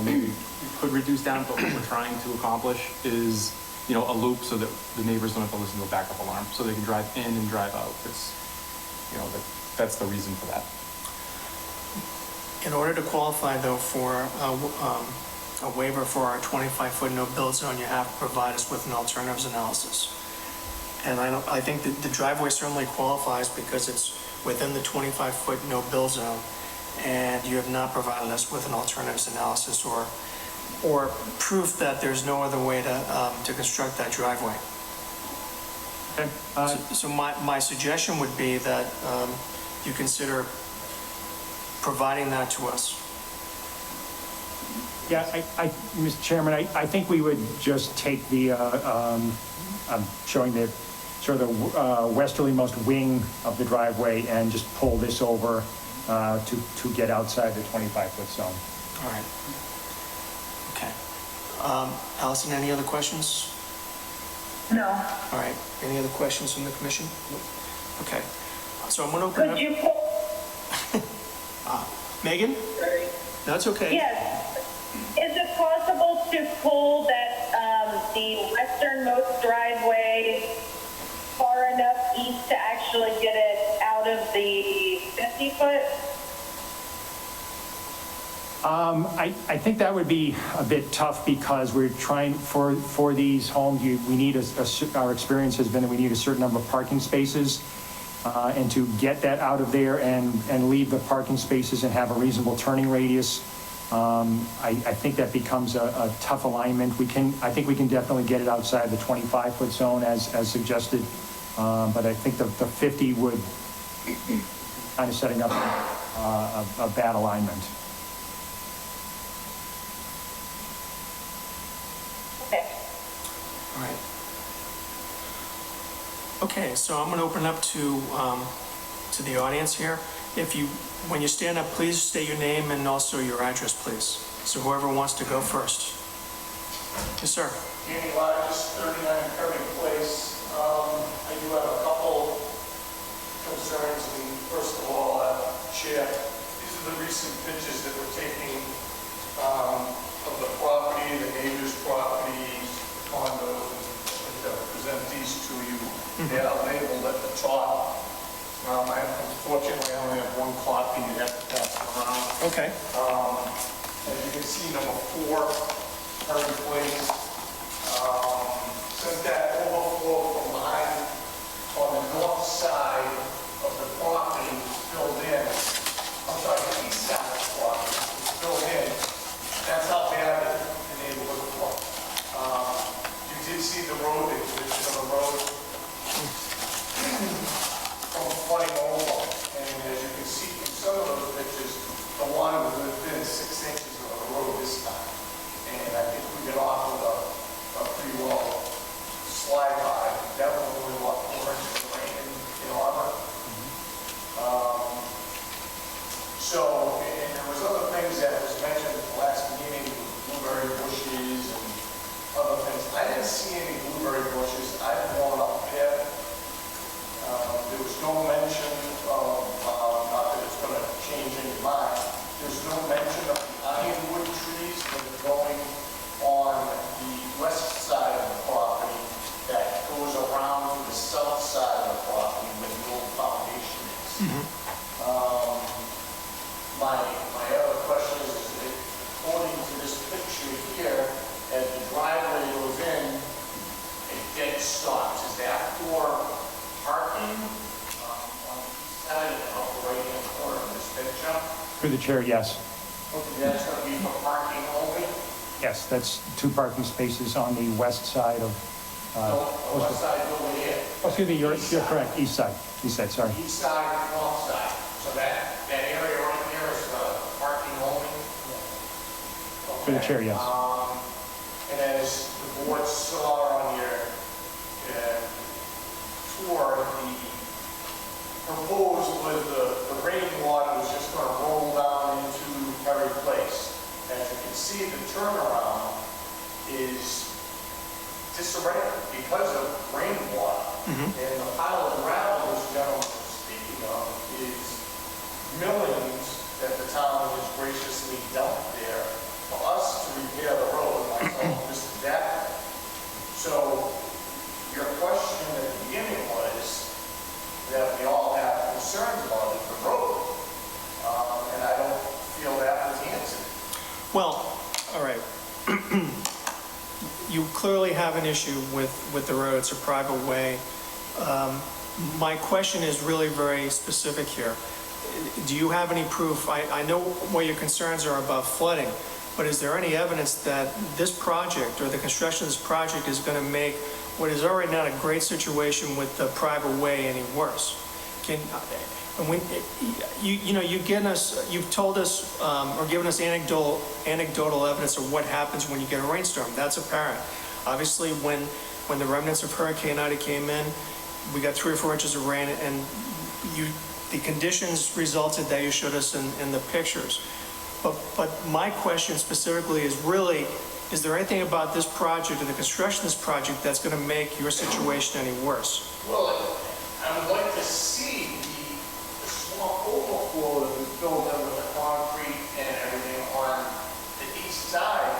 S11: maybe we could reduce down, but what we're trying to accomplish is a loop so that the neighbors don't have to listen to a backup alarm, so they can drive in and drive out. That's the reason for that.
S1: In order to qualify, though, for a waiver for our 25-foot no-build zone, you have to provide us with an alternatives analysis. And I think that the driveway certainly qualifies because it's within the 25-foot no-build zone, and you have not provided us with an alternatives analysis or proof that there's no other way to construct that driveway.
S12: Okay.
S1: So my suggestion would be that you consider providing that to us.
S12: Yeah, Mr. Chairman, I think we would just take the, I'm showing the sort of the westerlymost wing of the driveway and just pull this over to get outside the 25-foot zone.
S1: All right. Okay. Allison, any other questions?
S4: No.
S1: All right. Any other questions from the commission? Okay. So I'm going to open
S6: Could
S1: up.
S6: you pull?
S1: Megan?
S6: Sorry.
S1: That's okay.
S6: Yes. Is it possible to pull that, the westernmost driveway far enough east to actually get it out of the 50-foot?
S12: I think that would be a bit tough because we're trying, for these homes, we need our experience has been that we need a certain number of parking spaces. And to get that out of there and leave the parking spaces and have a reasonable turning radius, I think that becomes a tough alignment. I think we can definitely get it outside the 25-foot zone as suggested. But I think the 50 would kind of setting up a bad alignment.
S6: Okay.
S1: All right. Okay, so I'm going to open up to the audience here. When you stand up, please state your name and also your address, please. So whoever wants to go first. Yes, sir.
S13: Danny Rogers, 39 Irving Place. I do have a couple concerns, and first of all, Chair, these are the recent pictures that we're taking of the property, the neighbor's property, condos, and present these to you. They are labeled at the top. Unfortunately, I only have one copy. You have to pass it around.
S1: Okay.
S13: As you can see, number 4, Irving Place. Since that overflow from behind on the north side of the property was filled in, I'm sorry, the east side of the property was filled in, that's how bad the neighborhood was. You did see the road, the condition of the road from flooding over, and as you can see from some of those pictures, the water was within 6 inches of the road this time. And I think we get off with a pretty well slide by. That was only what, 4 inches of rain in Auburn. So, and there was other things that was mentioned at the last meeting, blueberry bushes and other things. I didn't see any blueberry bushes. I had one up there. There was no mention of, not that it's going to change any mind, there's no mention of the ironwood trees that are going on the west side of the property that goes around to the south side of the property where the old foundation is. My other question is, according to this picture here, as the driveway goes in, it dead stops. Is that for parking on the side of the right-hand corner of this picture?
S12: Through the chair, yes.
S13: Okay, that's going to be for parking only?
S12: Yes, that's 2 parking spaces on the west side of...
S13: No, the west side over here.
S12: Oh, excuse me, you're correct, east side, sorry.
S13: East side and north side. So that area right there is parking only?
S12: Through the chair, yes.
S13: And as the board saw on your tour, the proposed was the rainwater was just going to roll down into every place. As you can see, the turnaround is disarray because of rainwater. And the pile of gravel this gentleman was speaking of is millions that the town has graciously dumped there for us to repair the road, myself, Mr. Dafford. So your question at the beginning was that we all have concerns about is the road. And I don't feel that was answered.
S1: Well, all right. You clearly have an issue with the road. It's a private way. My question is really very specific here. Do you have any proof? I know what your concerns are about flooding, but is there any evidence that this project or the construction of this project is going to make what is already not a great situation with the private way any worse? You've told us or given us anecdotal evidence of what happens when you get a rainstorm. That's apparent. Obviously, when the remnants of Hurricane Ida came in, we got 3 or 4 inches of rain, and the conditions resulted that you showed us in the pictures. But my question specifically is really, is there anything about this project or the construction of this project that's going to make your situation any worse?
S13: Well, I would like to see the small overflow that was built in with the concrete and everything on the east side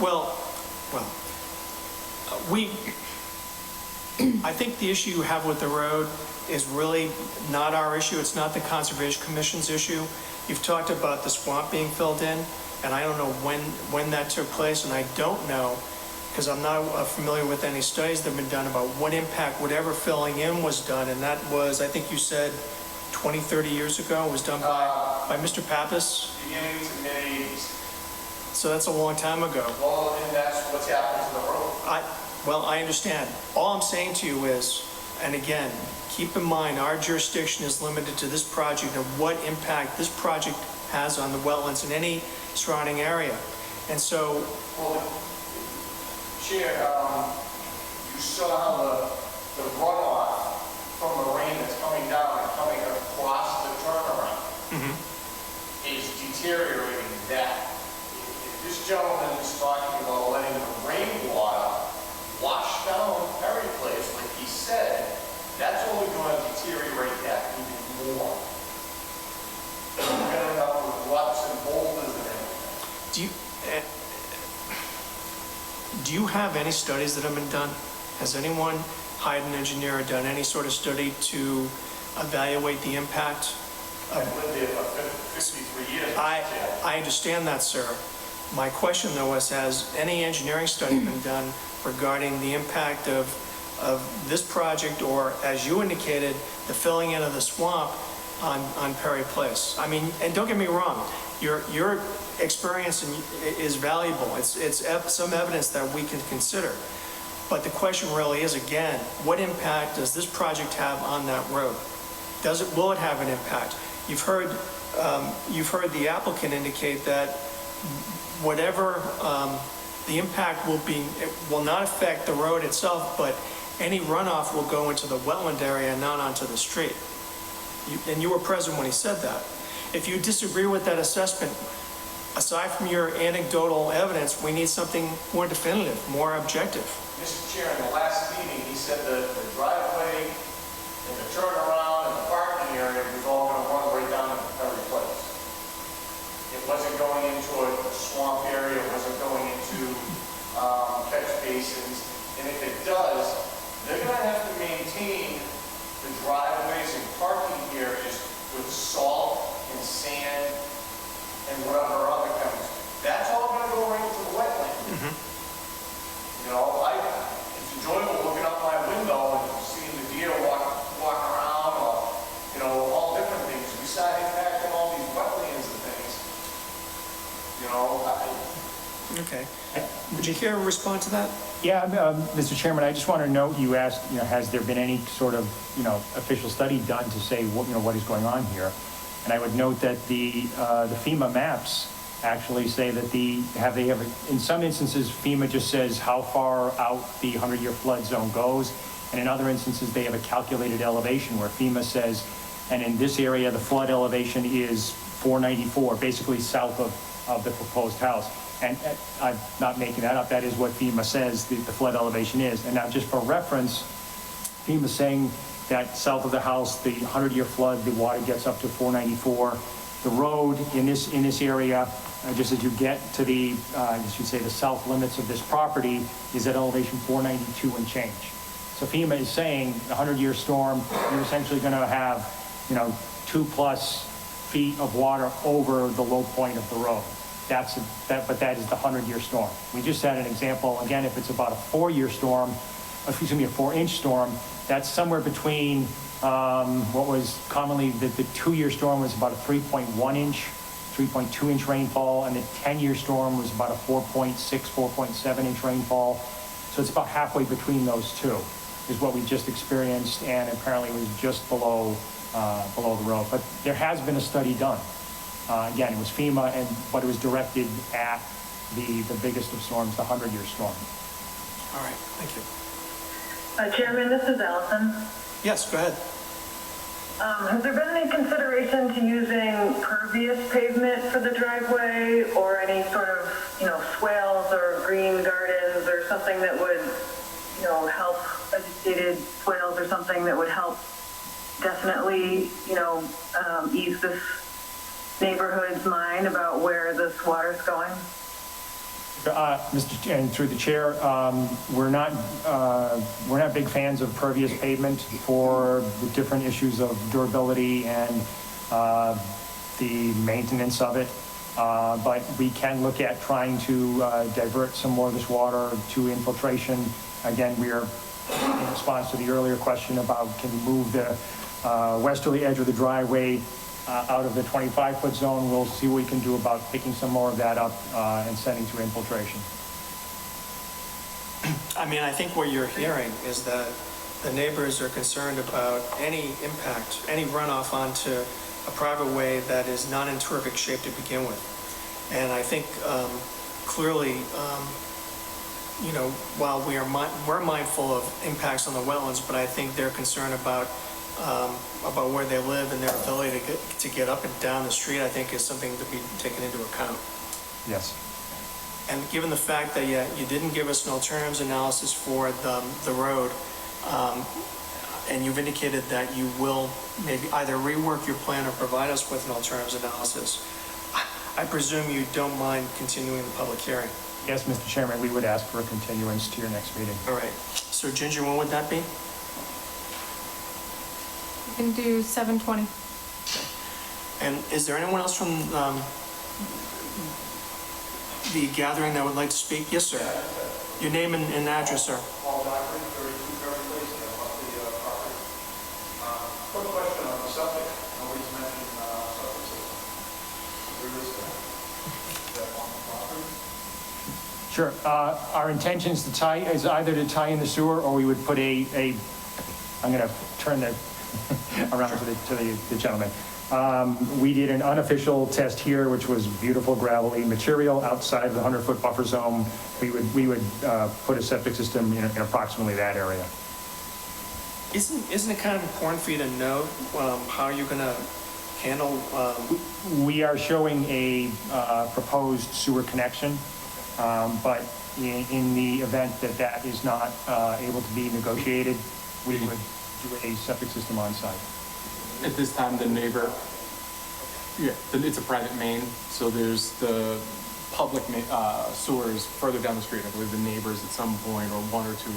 S1: Well, I think the issue you have with the road is really not our issue. It's not the Conservation Commission's issue. You've talked about the swamp being filled in, and I don't know when that took place, and I don't know, because I'm not familiar with any studies that have been done about what impact whatever filling in was done, and that was, I think you said, 20, 30 years ago, was done by Mr. Pappas?
S13: Beginning to mid-80s.
S1: So that's a long time ago.
S13: Well, and that's what's happened to the road.
S1: Well, I understand. All I'm saying to you is, and again, keep in mind, our jurisdiction is limited to this project and what impact this project has on the wetlands in any surrounding area. And so,
S13: Well, Chair, you saw how the runoff from the rain that's coming down and coming across the turnaround is deteriorating that. If this gentleman is talking about letting the rainwater wash down Perry Place, like he said, that's only going to deteriorate that even more. We're going to end up with ruts and boulders and everything.
S1: do you have any studies that have been done? Has anyone hired an engineer or done any sort of study to evaluate the impact?
S13: I've lived there for 53 years.
S1: I understand that, sir. My question, though, was, has any engineering study been done regarding the impact of this project, or, as you indicated, the filling in of the swamp on Perry Place? I mean, and don't get me wrong, your experience is valuable. It's some evidence that we can consider. But the question really is, again, what impact does this project have on that road? Will it have an impact? You've heard the applicant indicate that whatever the impact will be, it will not affect the road itself, but any runoff will go into the wetland area and not onto the street. And you were present when he said that. If you disagree with that assessment, aside from your anecdotal evidence, we need something more definitive, more objective.
S13: Mr. Chair, in the last meeting, he said the driveway and the turnaround and the parking area was all going to run right down into Perry Place. It wasn't going into a swamp area, it wasn't going into catch basins, and if it does, they're going to have to maintain the driveways and parking areas with salt and sand and whatever other chemicals. That's all going to go right into the wetland. You know, it's enjoyable looking out my window and seeing the deer walk around, or, you know, all different things. Besides impacting all these wetlands and things, you know,
S1: Okay. Would you care to respond to that?
S12: Yeah, Mr. Chairman, I just want to note, you asked, has there been any sort of, official study done to say what is going on here? And I would note that the FEMA maps actually say that in some instances, FEMA just says how far out the 100-year flood zone goes, and in other instances, they have a calculated elevation where FEMA says, and in this area, the flood elevation is 494, basically south of the proposed house. And I'm not making that up, that is what FEMA says the flood elevation is. And now, just for reference, FEMA's saying that south of the house, the 100-year flood, the water gets up to 494. The road in this area, just as you get to the, I should say, the south limits of this property, is at elevation 492 and change. So FEMA is saying the 100-year storm, you're essentially going to have, 2+ feet of water over the low point of the road. But that is the 100-year storm. We just had an example, again, if it's about a 4-year storm, a 4-inch storm, that's somewhere between what was commonly the 2-year storm was about a 3.1-inch, 3.2-inch rainfall, and the 10-year storm was about a 4.6, 4.7-inch rainfall. So it's about halfway between those two is what we just experienced, and apparently it was just below the road. But there has been a study done. Again, it was FEMA, but it was directed at the biggest of storms, the 100-year storm.
S1: All right, thank you.
S4: Chairman, this is Allison.
S1: Yes, go ahead.
S4: Has there been any consideration to using pervious pavement for the driveway, or any sort of, swales or green gardens or something that would, help vegetated swales or something that would help definitely, ease this neighborhood's mind about where this water's going?
S12: And through the chair, we're not big fans of pervious pavement for the different issues of durability and the maintenance of it. But we can look at trying to divert some more of this water to infiltration. Again, we are in response to the earlier question about can we move the westerly edge of the driveway out of the 25-foot zone. We'll see what we can do about picking some more of that up and sending to infiltration.
S1: I mean, I think what you're hearing is that the neighbors are concerned about any impact, any runoff onto a private way that is not in terrific shape to begin with. And I think clearly, you know, while we're mindful of impacts on the wetlands, but I think they're concerned about where they live and their ability to get up and down the street, I think is something to be taken into account.
S12: Yes.
S1: And given the fact that you didn't give us an alternatives analysis for the road, and you've indicated that you will maybe either rework your plan or provide us with an alternatives analysis, I presume you don't mind continuing the public hearing?
S12: Yes, Mr. Chairman, we would ask for a continuance to your next meeting.
S1: All right. So Ginger, when would that be?
S3: You can do 7:20.
S1: And is there anyone else from the gathering that would like to speak? Yes, sir. Your name and address, sir.
S13: Paul Dockery, 32 Beverly Place, and I'm up the property. Quick question on the septic. Nobody's mentioned septic system. Where is that? Is that on the property?
S12: Sure. Our intention is either to tie in the sewer, or we would put I'm going to turn the around to the gentleman. We did an unofficial test here, which was beautiful gravelly material outside of the 100-foot buffer zone. We would put a septic system in approximately that area.
S1: Isn't it kind of important for you to know how you're going to handle?
S12: We are showing a proposed sewer connection, but in the event that is not able to be negotiated, we would do a septic system on site.
S11: At this time, the neighbor, it's a private main, so there's the public sewers further down the street. I believe the neighbors at some point, or one or two,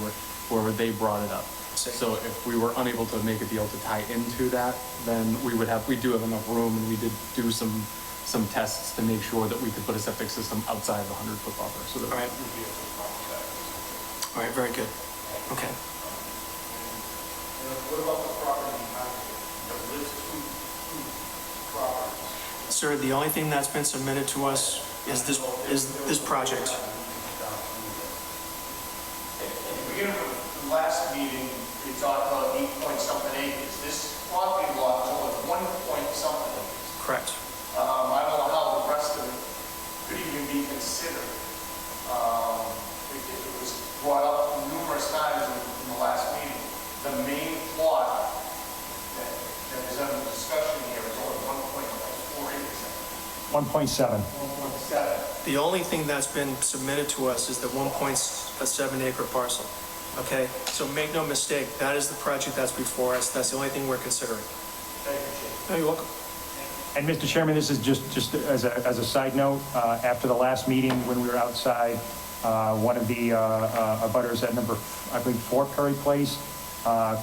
S11: where they brought it up. So if we were unable to make a deal to tie into that, then we do have enough room, and we did do some tests to make sure that we could put a septic system outside of the 100-foot buffer. So that
S1: All right. All right, very good. Okay.
S13: What about the property behind it? The list two properties.
S1: Sir, the only thing that's been submitted to us is this project.
S13: At the beginning of the last meeting, we talked about 8-point-something acres. This property lot was 1-point-something acres.
S1: Correct.
S13: I don't know how the rest of it could even be considered. It was brought up numerous times in the last meeting. The main plot that is under discussion here is only 1.4 acres.
S12: 1.7.
S13: 1.7.
S1: The only thing that's been submitted to us is the 1.7 acre parcel. Okay? So make no mistake, that is the project that's before us. That's the only thing we're considering.
S13: Thank you, Chief.
S1: No, you're welcome.
S12: And Mr. Chairman, this is just as a side note, after the last meeting when we were outside, one of the abutters at number, I believe, 4 Perry Place,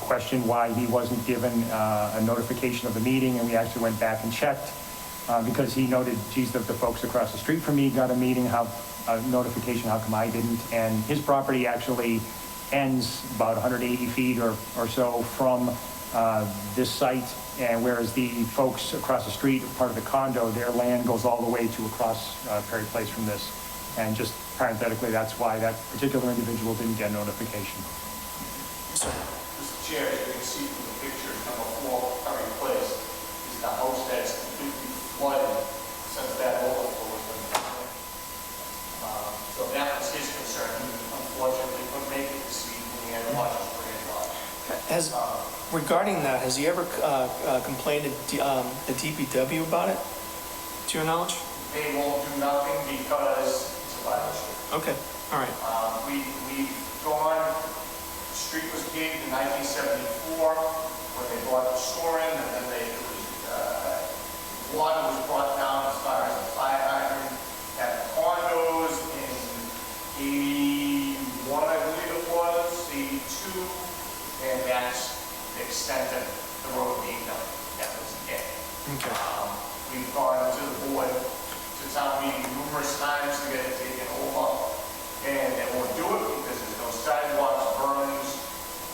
S12: questioned why he wasn't given a notification of the meeting, and we actually went back and checked because he noted, geez, the folks across the street from me got a notification, how come I didn't? And his property actually ends about 180 feet or so from this site, and whereas the folks across the street, part of the condo, their land goes all the way to across Perry Place from this. And just parenthetically, that's why that particular individual didn't get notification.
S13: Mr. Chair, as you can see from the picture, number 4 Perry Place is the house that's completely flooded since that overflow has been done. So that was his concern. He unfortunately couldn't make it this evening. He had to watch his granddaughter.
S1: Regarding that, has he ever complained to the DPW about it, to your knowledge?
S13: They won't do nothing because it's a violation.
S1: Okay, all right.
S13: We've gone, the street was paved in 1974 when they brought the store in, and then water was brought down as far as the fire hydrant at the condos in town meeting numerous times to get it taken over, and they won't do it because there's no sidewalks, berms,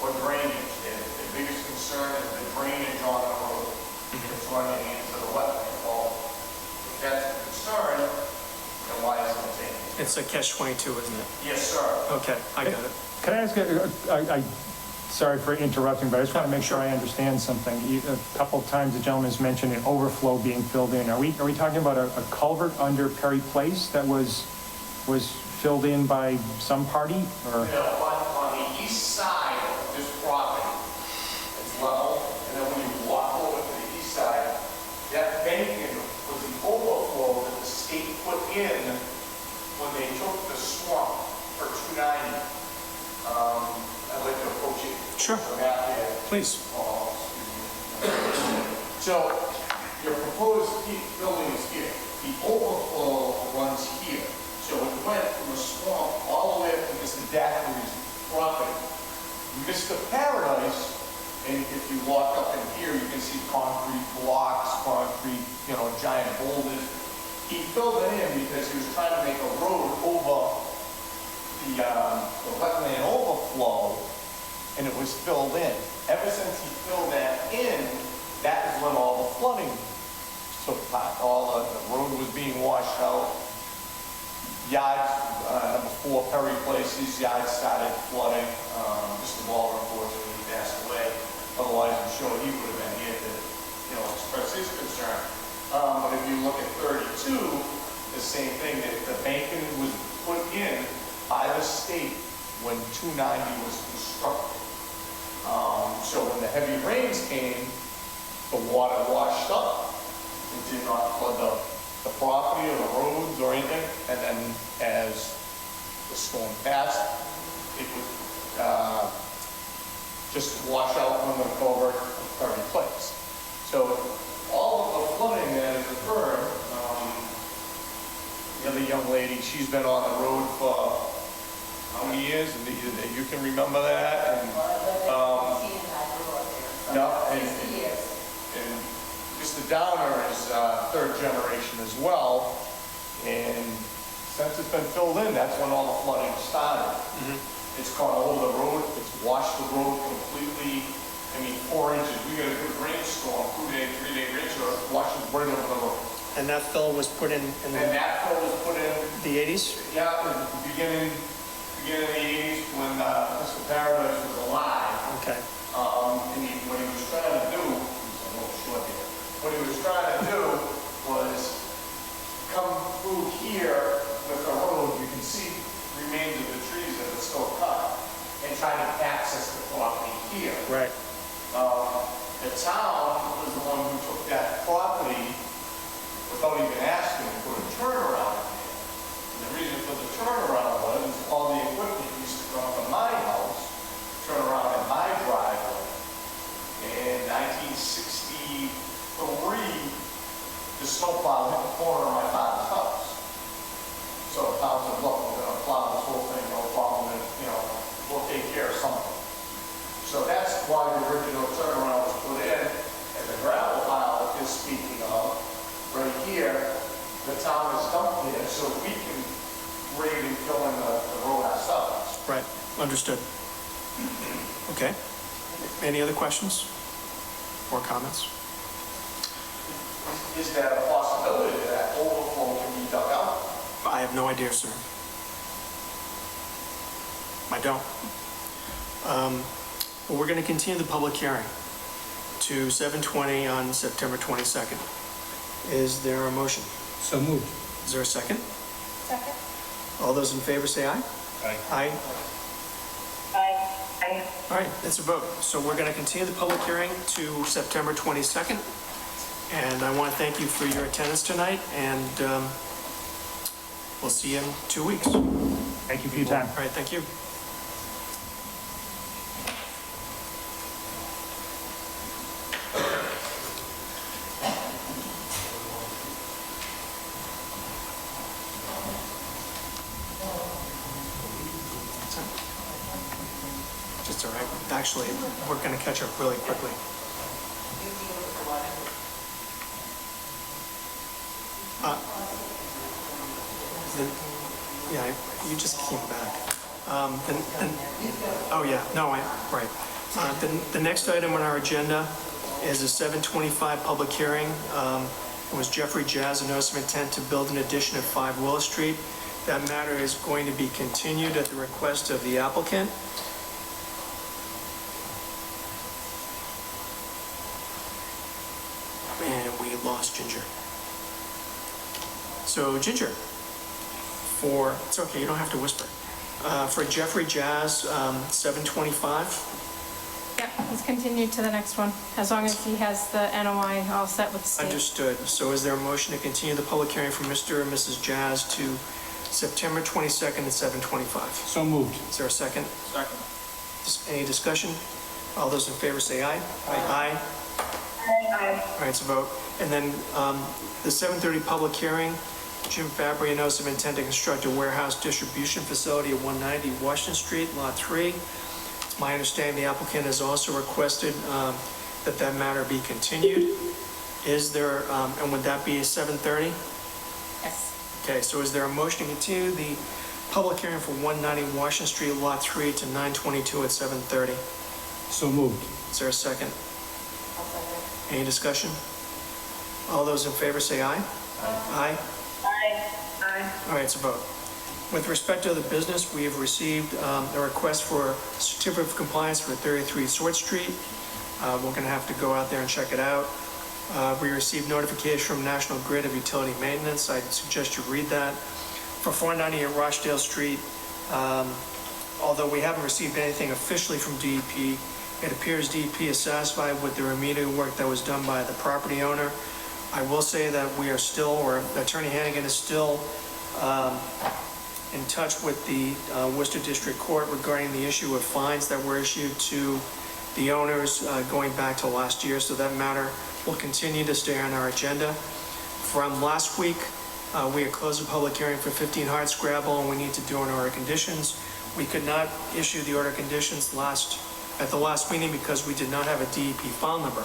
S13: or drainage. The biggest concern is the drainage on the road. It's running into the wetland. Well, if that's the concern, then why isn't it taken?
S1: It's a catch-22, isn't it?
S13: Yes, sir.
S1: Okay, I got it.
S12: Can I ask, sorry for interrupting, but I just want to make sure I understand something. A couple of times the gentleman has mentioned an overflow being filled in. Are we talking about a culvert under Perry Place that was filled in by some party, or?
S13: You know, on the east side of this property, it's level, and then when you walk over to the east side, that banking was the overflow that the state put in when they took the swamp for 290. I'd like to approach it.
S1: Sure.
S13: From out there.
S1: Please.
S13: So your proposed building is here. The overflow runs here. So it went from a swamp all the way up to Mr. Daiquiris' property. Mr. Paradise, and if you walk up in here, you can see concrete blocks, concrete, giant boulders. He filled it in because he was trying to make a road over the wetland overflow, and it was filled in. Ever since he filled that in, that is when all the flooding took part. All the road was being washed out. Yards, number 4, Perry Place, these yards started flooding. Mr. Waller, unfortunately, passed away. Otherwise, I'm sure he would have been here to, express his concern. But if you look at 32, the same thing, that the banking was put in by the state when 290 was constructed. So when the heavy rains came, the water washed up. It did not flood the property or the roads or anything. And then as the storm passed, it would just wash out from the culvert of Perry Place. So all of the flooding that has occurred, the other young lady, she's been on the road for how many years? And you can remember that? And, and Mr. Downer is third generation as well. And since it's been filled in, that's when all the flooding started. It's gone over the road, it's washed the road completely. 4 inches. We got a good rainstorm, 2-day, 3-day rainstorm, it washes right over the road.
S1: And that fill was put in
S13: And that fill was put in
S1: the 80s?
S13: Yeah, in the beginning of the 80s when Mr. Paradise was alive.
S1: Okay.
S13: And what he was trying to do, what he was trying to do was come through here with the road. You can see remains of the trees that are still cut, and try to access the property here.
S1: Right.
S13: The town was the one who took that property without even asking to put a turnaround in there. And the reason for the turnaround was all the equipment used to come from my house, turn around in my driveway. In 1963, the snowplow hit the corner of my father's house. So the town said, look, we're going to plow this whole thing, no problem, and, we'll take care of something. So that's why the original turnaround was put in, and the gravel pile is speaking of, right here, the town has dumped here, so we can grade and fill in the road ourselves.
S1: Right, understood. Okay. Any other questions or comments?
S13: Is there a possibility that overflow can be dug out?
S1: I have no idea, sir. I don't. But we're going to continue the public hearing to 7:20 on September 22nd. Is there a motion?
S7: So moved.
S1: Is there a second?
S3: Second.
S1: All those in favor say aye.
S7: Aye.
S1: Aye.
S4: Aye.
S1: All right, that's a vote. So we're going to continue the public hearing to September 22nd. And I want to thank you for your attendance tonight, and we'll see you in 2 weeks. All
S12: Thank you for your time.
S1: right, thank you. Just all right. Actually, we're going to catch up really quickly. Yeah, you just came back. Oh, yeah, no, right. The next item on our agenda is a 7:25 public hearing. It was Jeffrey Jazz, a notice of intent to build an addition at 5 Willow Street. That matter is going to be continued at the request of the applicant. And we lost Ginger. So Ginger, it's okay, you don't have to whisper. For Jeffrey Jazz, 7:25.
S3: Yep, he's continued to the next one, as long as he has the NOI all set with the state.
S1: Understood. So is there a motion to continue the public hearing for Mr. and Mrs. Jazz to September 22nd at 7:25?
S7: So moved.
S1: Is there a second?
S10: Second.
S1: Any discussion? All those in favor say aye. Aye.
S6: Aye.
S1: All right, it's a vote. And then the 7:30 public hearing, Jim Fabry, a notice of intent to construct a warehouse distribution facility at 190 Washington Street, Lot 3. It's my understanding the applicant has also requested that matter be continued. Is there, and would that be 7:30?
S3: Yes.
S1: Okay, so is there a motion to continue the public hearing for 190 Washington Street, Lot 3 to 9:22 at 7:30?
S7: So moved.
S1: Is there a second? Any discussion? All those in favor say aye. Aye.
S6: Aye.
S1: All right, it's a vote. With respect to the business, we have received a request for certificate of compliance for 33 Sword Street. We're going to have to go out there and check it out. We received notification from National Grid of utility maintenance. I suggest you read that. For 490 at Rochdale Street, although we haven't received anything officially from DEP, it appears DEP is satisfied with the remedial work that was done by the property owner. I will say that we are still, or Attorney Hannigan is still in touch with the Worcester District Court regarding the issue of fines that were issued to the owners going back to last year, so that matter will continue to stay on our agenda. From last week, we had closed the public hearing for 15 Hardscrabble, and we need to do an order of conditions. We could not issue the order of conditions at the last meeting because we did not have a DEP file number.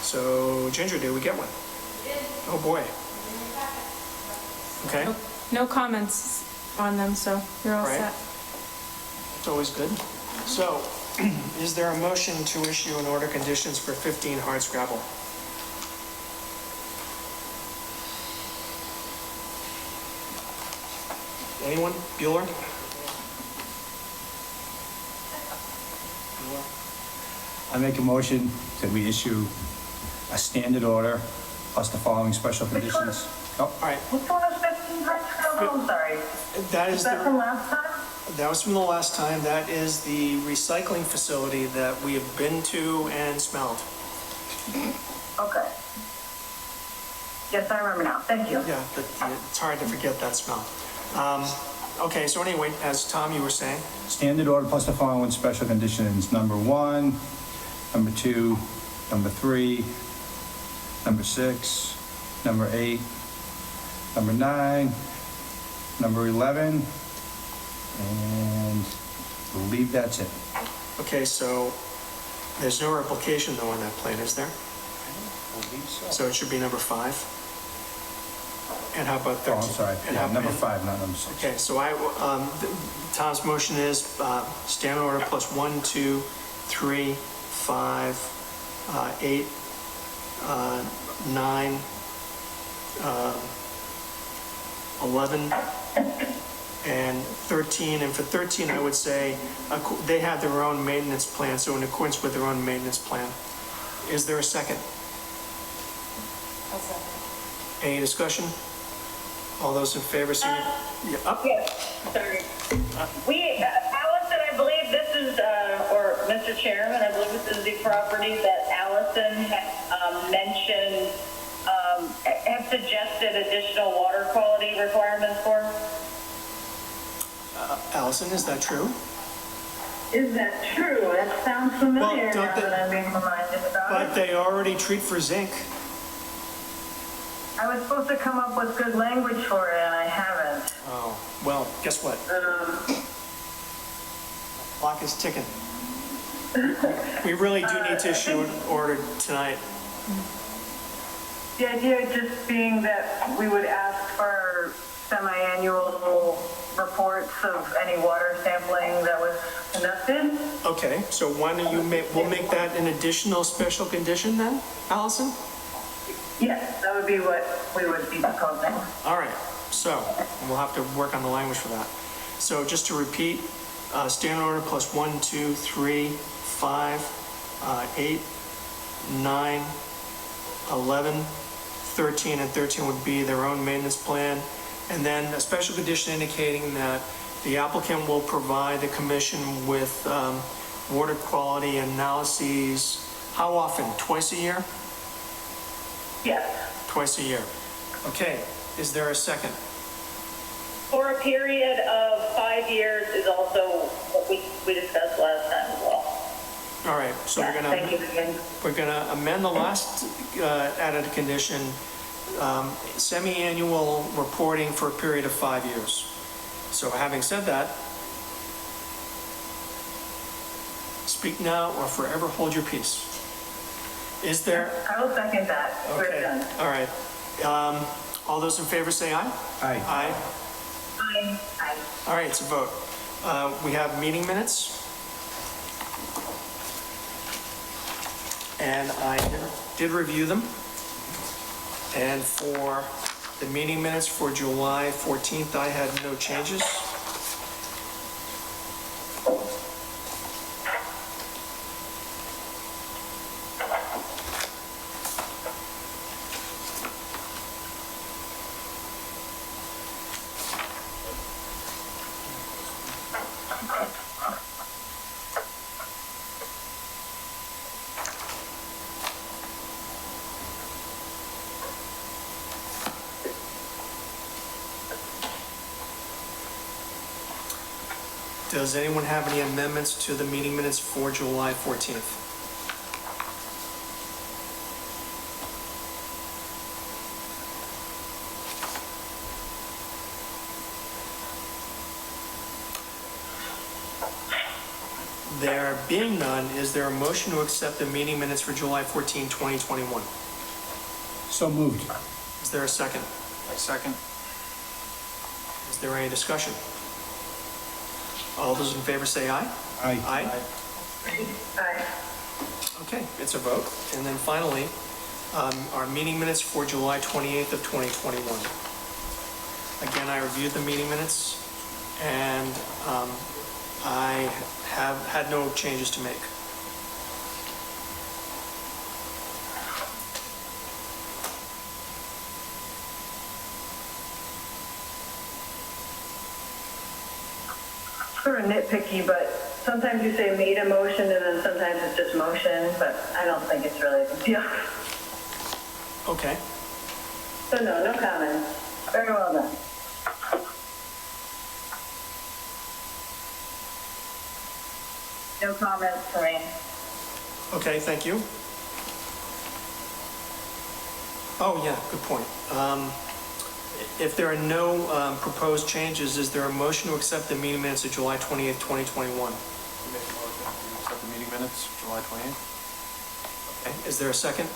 S1: So, Ginger, did we get one?
S3: We did.
S1: Oh, boy. Okay,
S3: No comments on them, so you're all
S1: Right.
S3: set.
S1: it's always good. So, is there a motion to issue an order of conditions for 15 Hardscrabble? Anyone? Bueller?
S7: I make a motion that we issue a standard order plus the following special conditions. Oh,
S1: All right,
S4: Which one is 15 Hartsfield? I'm sorry.
S1: that
S4: Is
S1: is
S4: that from
S1: the,
S4: last time?
S1: that was from the last time. That is the recycling facility that we have been to and smelled.
S4: Okay. Yes, I remember now. Thank you.
S1: Yeah, but it's hard to forget that smell. Okay, so anyway, as Tom, you were saying,
S7: standard order plus the following special conditions. Number 1, number 2, number 3, number 6, number 8, number 9, number 11, and I believe that's it.
S1: okay, so there's no replication though on that plan, is there?
S7: I believe so.
S1: So it should be number 5. And how about 13?
S7: Oh, I'm sorry.
S1: And
S7: Yeah,
S1: how-
S7: number 5, not number 6.
S1: Okay, so Tom's motion is standard order plus 1, 2, 3, 5, 8, 9, 11, and 13. And for 13, I would say they have their own maintenance plan, so in accordance with their own maintenance plan. Is there a second? Any discussion? All those in favor, say yeah, up.
S6: Yes, sorry. Allison, I believe this is, or Mr. Chairman, I believe this is the property that Allison had mentioned, had suggested additional water quality requirements for.
S1: Allison, is that true?
S4: Is that true? That sounds familiar
S1: Well, don't
S4: now
S1: they-
S4: that I'm being reminded about
S1: But
S4: it.
S1: they already treat for zinc.
S4: I was supposed to come up with good language for it, and I haven't.
S1: Oh, well, guess what? Clock is ticking. We really do need to issue an order tonight.
S4: The idea just being that we would ask for semi-annual reports of any water sampling that was conducted.
S1: Okay, so why don't you we'll make that an additional special condition then, Allison?
S4: Yes, that would be what we would be proposing.
S1: All right, so we'll have to work on the language for that. So just to repeat, standard order plus 1, 2, 3, 5, 8, 9, 11, 13, and 13 would be their own maintenance plan. And then a special condition indicating that the applicant will provide the commission with water quality analyses. How often? Twice a year?
S4: Yes.
S1: Twice a year. Okay, is there a second?
S6: For a period of 5 years is also what we discussed last time as well.
S1: All right, so
S4: Yeah, thank you again.
S1: we're gonna amend the last added condition, semi-annual reporting for a period of 5 years. So having said that, speak now or forever hold your peace. Is there?
S4: I will second that. We're
S1: Okay,
S4: done.
S1: all right. All those in favor say aye?
S7: Aye.
S1: Aye.
S4: Aye. Aye.
S1: All right, it's a vote. We have meeting minutes. And I did review them. And for the meeting minutes for July 14th, I had no changes. Does anyone have any amendments to the meeting minutes for July 14th? There being none, is there a motion to accept the meeting minutes for July 14, 2021?
S7: So moved.
S1: Is there a second?
S10: Second.
S1: Is there any discussion? All those in favor say aye.
S7: Aye.
S1: Aye?
S4: Aye.
S1: Okay, it's a vote. And then finally, our meeting minutes for July 28th of 2021. Again, I reviewed the meeting minutes, and I have had no changes to make.
S4: Sort of nitpicky, but sometimes you say made a motion and then sometimes it's just motion, but I don't think it's really a big deal.
S1: Okay.
S4: So no comments. Very well done. No comments for me.
S1: Okay, thank you. Oh, yeah, good point. If there are no proposed changes, is there a motion to accept the meeting minutes of July 28th, 2021?
S11: Make a motion to accept the meeting minutes, July 28th.
S1: Okay, is there a second?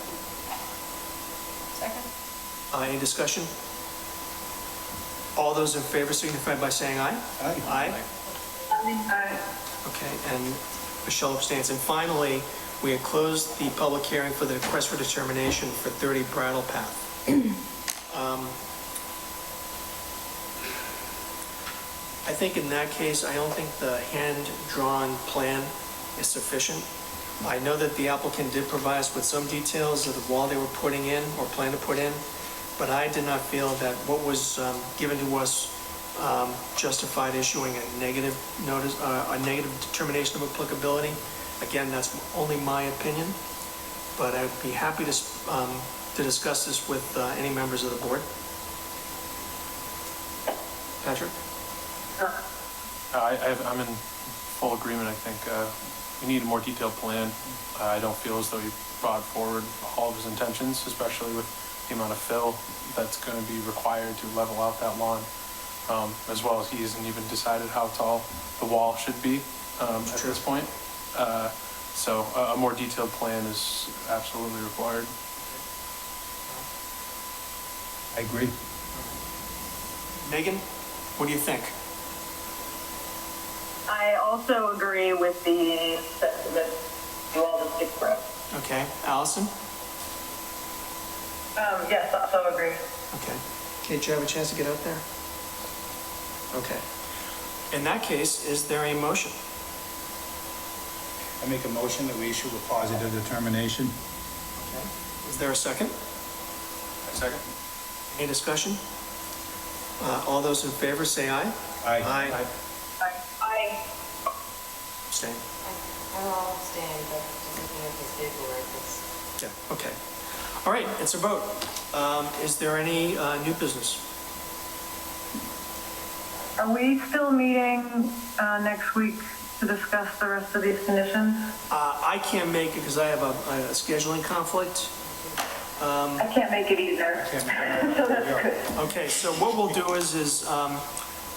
S3: Second?
S1: Any discussion? All those in favor signify by saying aye.
S7: Aye.
S1: Aye.
S4: Aye.
S1: Okay, and Michelle abstains. And finally, we had closed the public hearing for the request for determination for 30 Brattle Path. I think in that case, I don't think the hand-drawn plan is sufficient. I know that the applicant did provide us with some details of the wall they were putting in or plan to put in, but I did not feel that what was given to us justified issuing a negative notice, a negative determination of applicability. Again, that's only my opinion, but I'd be happy to discuss this with any members of the board. Patrick?
S11: I'm in full agreement. I think we need a more detailed plan. I don't feel as though he brought forward all of his intentions, especially with the amount of fill that's going to be required to level out that lawn, as well as he hasn't even decided how tall the wall should be at this point. So a more detailed plan is absolutely required.
S7: I agree.
S1: Megan, what do you think?
S4: I also agree with the sentiment you all just expressed.
S1: Okay, Allison?
S4: Yes, also agree.
S1: Okay. Kate, did you have a chance to get out there? Okay. In that case, is there a motion?
S7: I make a motion that we issue a positive determination.
S1: Okay. Is there a second?
S11: Second?
S1: Any discussion? All those in favor say aye.
S7: Aye.
S1: Aye.
S6: I,
S1: Abstain.
S14: I'll abstain, but just looking at this paperwork, it's...
S1: Yeah, okay. All right, it's a vote. Is there any new business?
S4: Are we still meeting next week to discuss the rest of these conditions?
S1: I can't make it because I have a scheduling conflict.
S4: I can't make it either. So that's good.
S1: Okay, so what we'll do is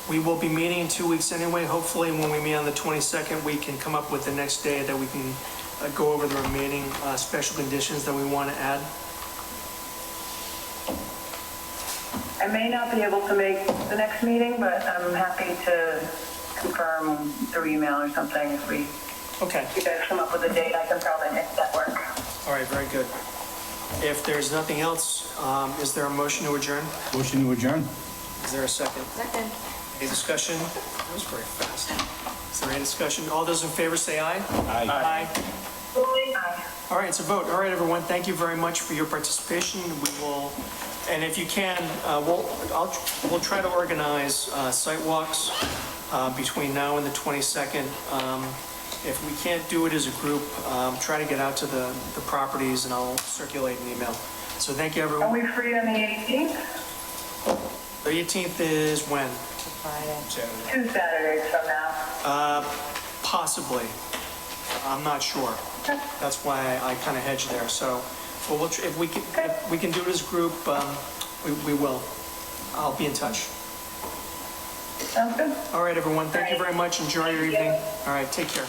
S1: we will be meeting in 2 weeks anyway. Hopefully, when we meet on the 22nd, we can come up with the next day that we can go over the remaining special conditions that we want to add.
S4: I may not be able to make the next meeting, but I'm happy to confirm through email or something if
S1: Okay,
S4: you guys come up with a date. I can probably make that work.
S1: all right, very good. If there's nothing else, is there a motion to adjourn?
S7: Motion to adjourn?
S1: Is there a second?
S14: Second.
S1: Any discussion? That was very fast. Is there any discussion? All those in favor say aye.
S7: Aye.
S1: Aye.
S4: Aye.
S1: All right, it's a vote. All right, everyone, thank you very much for your participation. We will, and if you can, we'll try to organize site walks between now and the 22nd. If we can't do it as a group, try to get out to the properties and I'll circulate an email. So thank you,
S4: Are
S1: everyone.
S4: we free on the 18th?
S1: The 18th is when?
S14: Friday.
S4: 2 Saturdays from now.
S1: Possibly. I'm not sure. That's why I kind of hedged there. So, well, if we can do it as a group, we will. I'll be in touch.
S4: Sounds good.
S1: All right, everyone. Thank you very much. Enjoy your evening. All right, take care.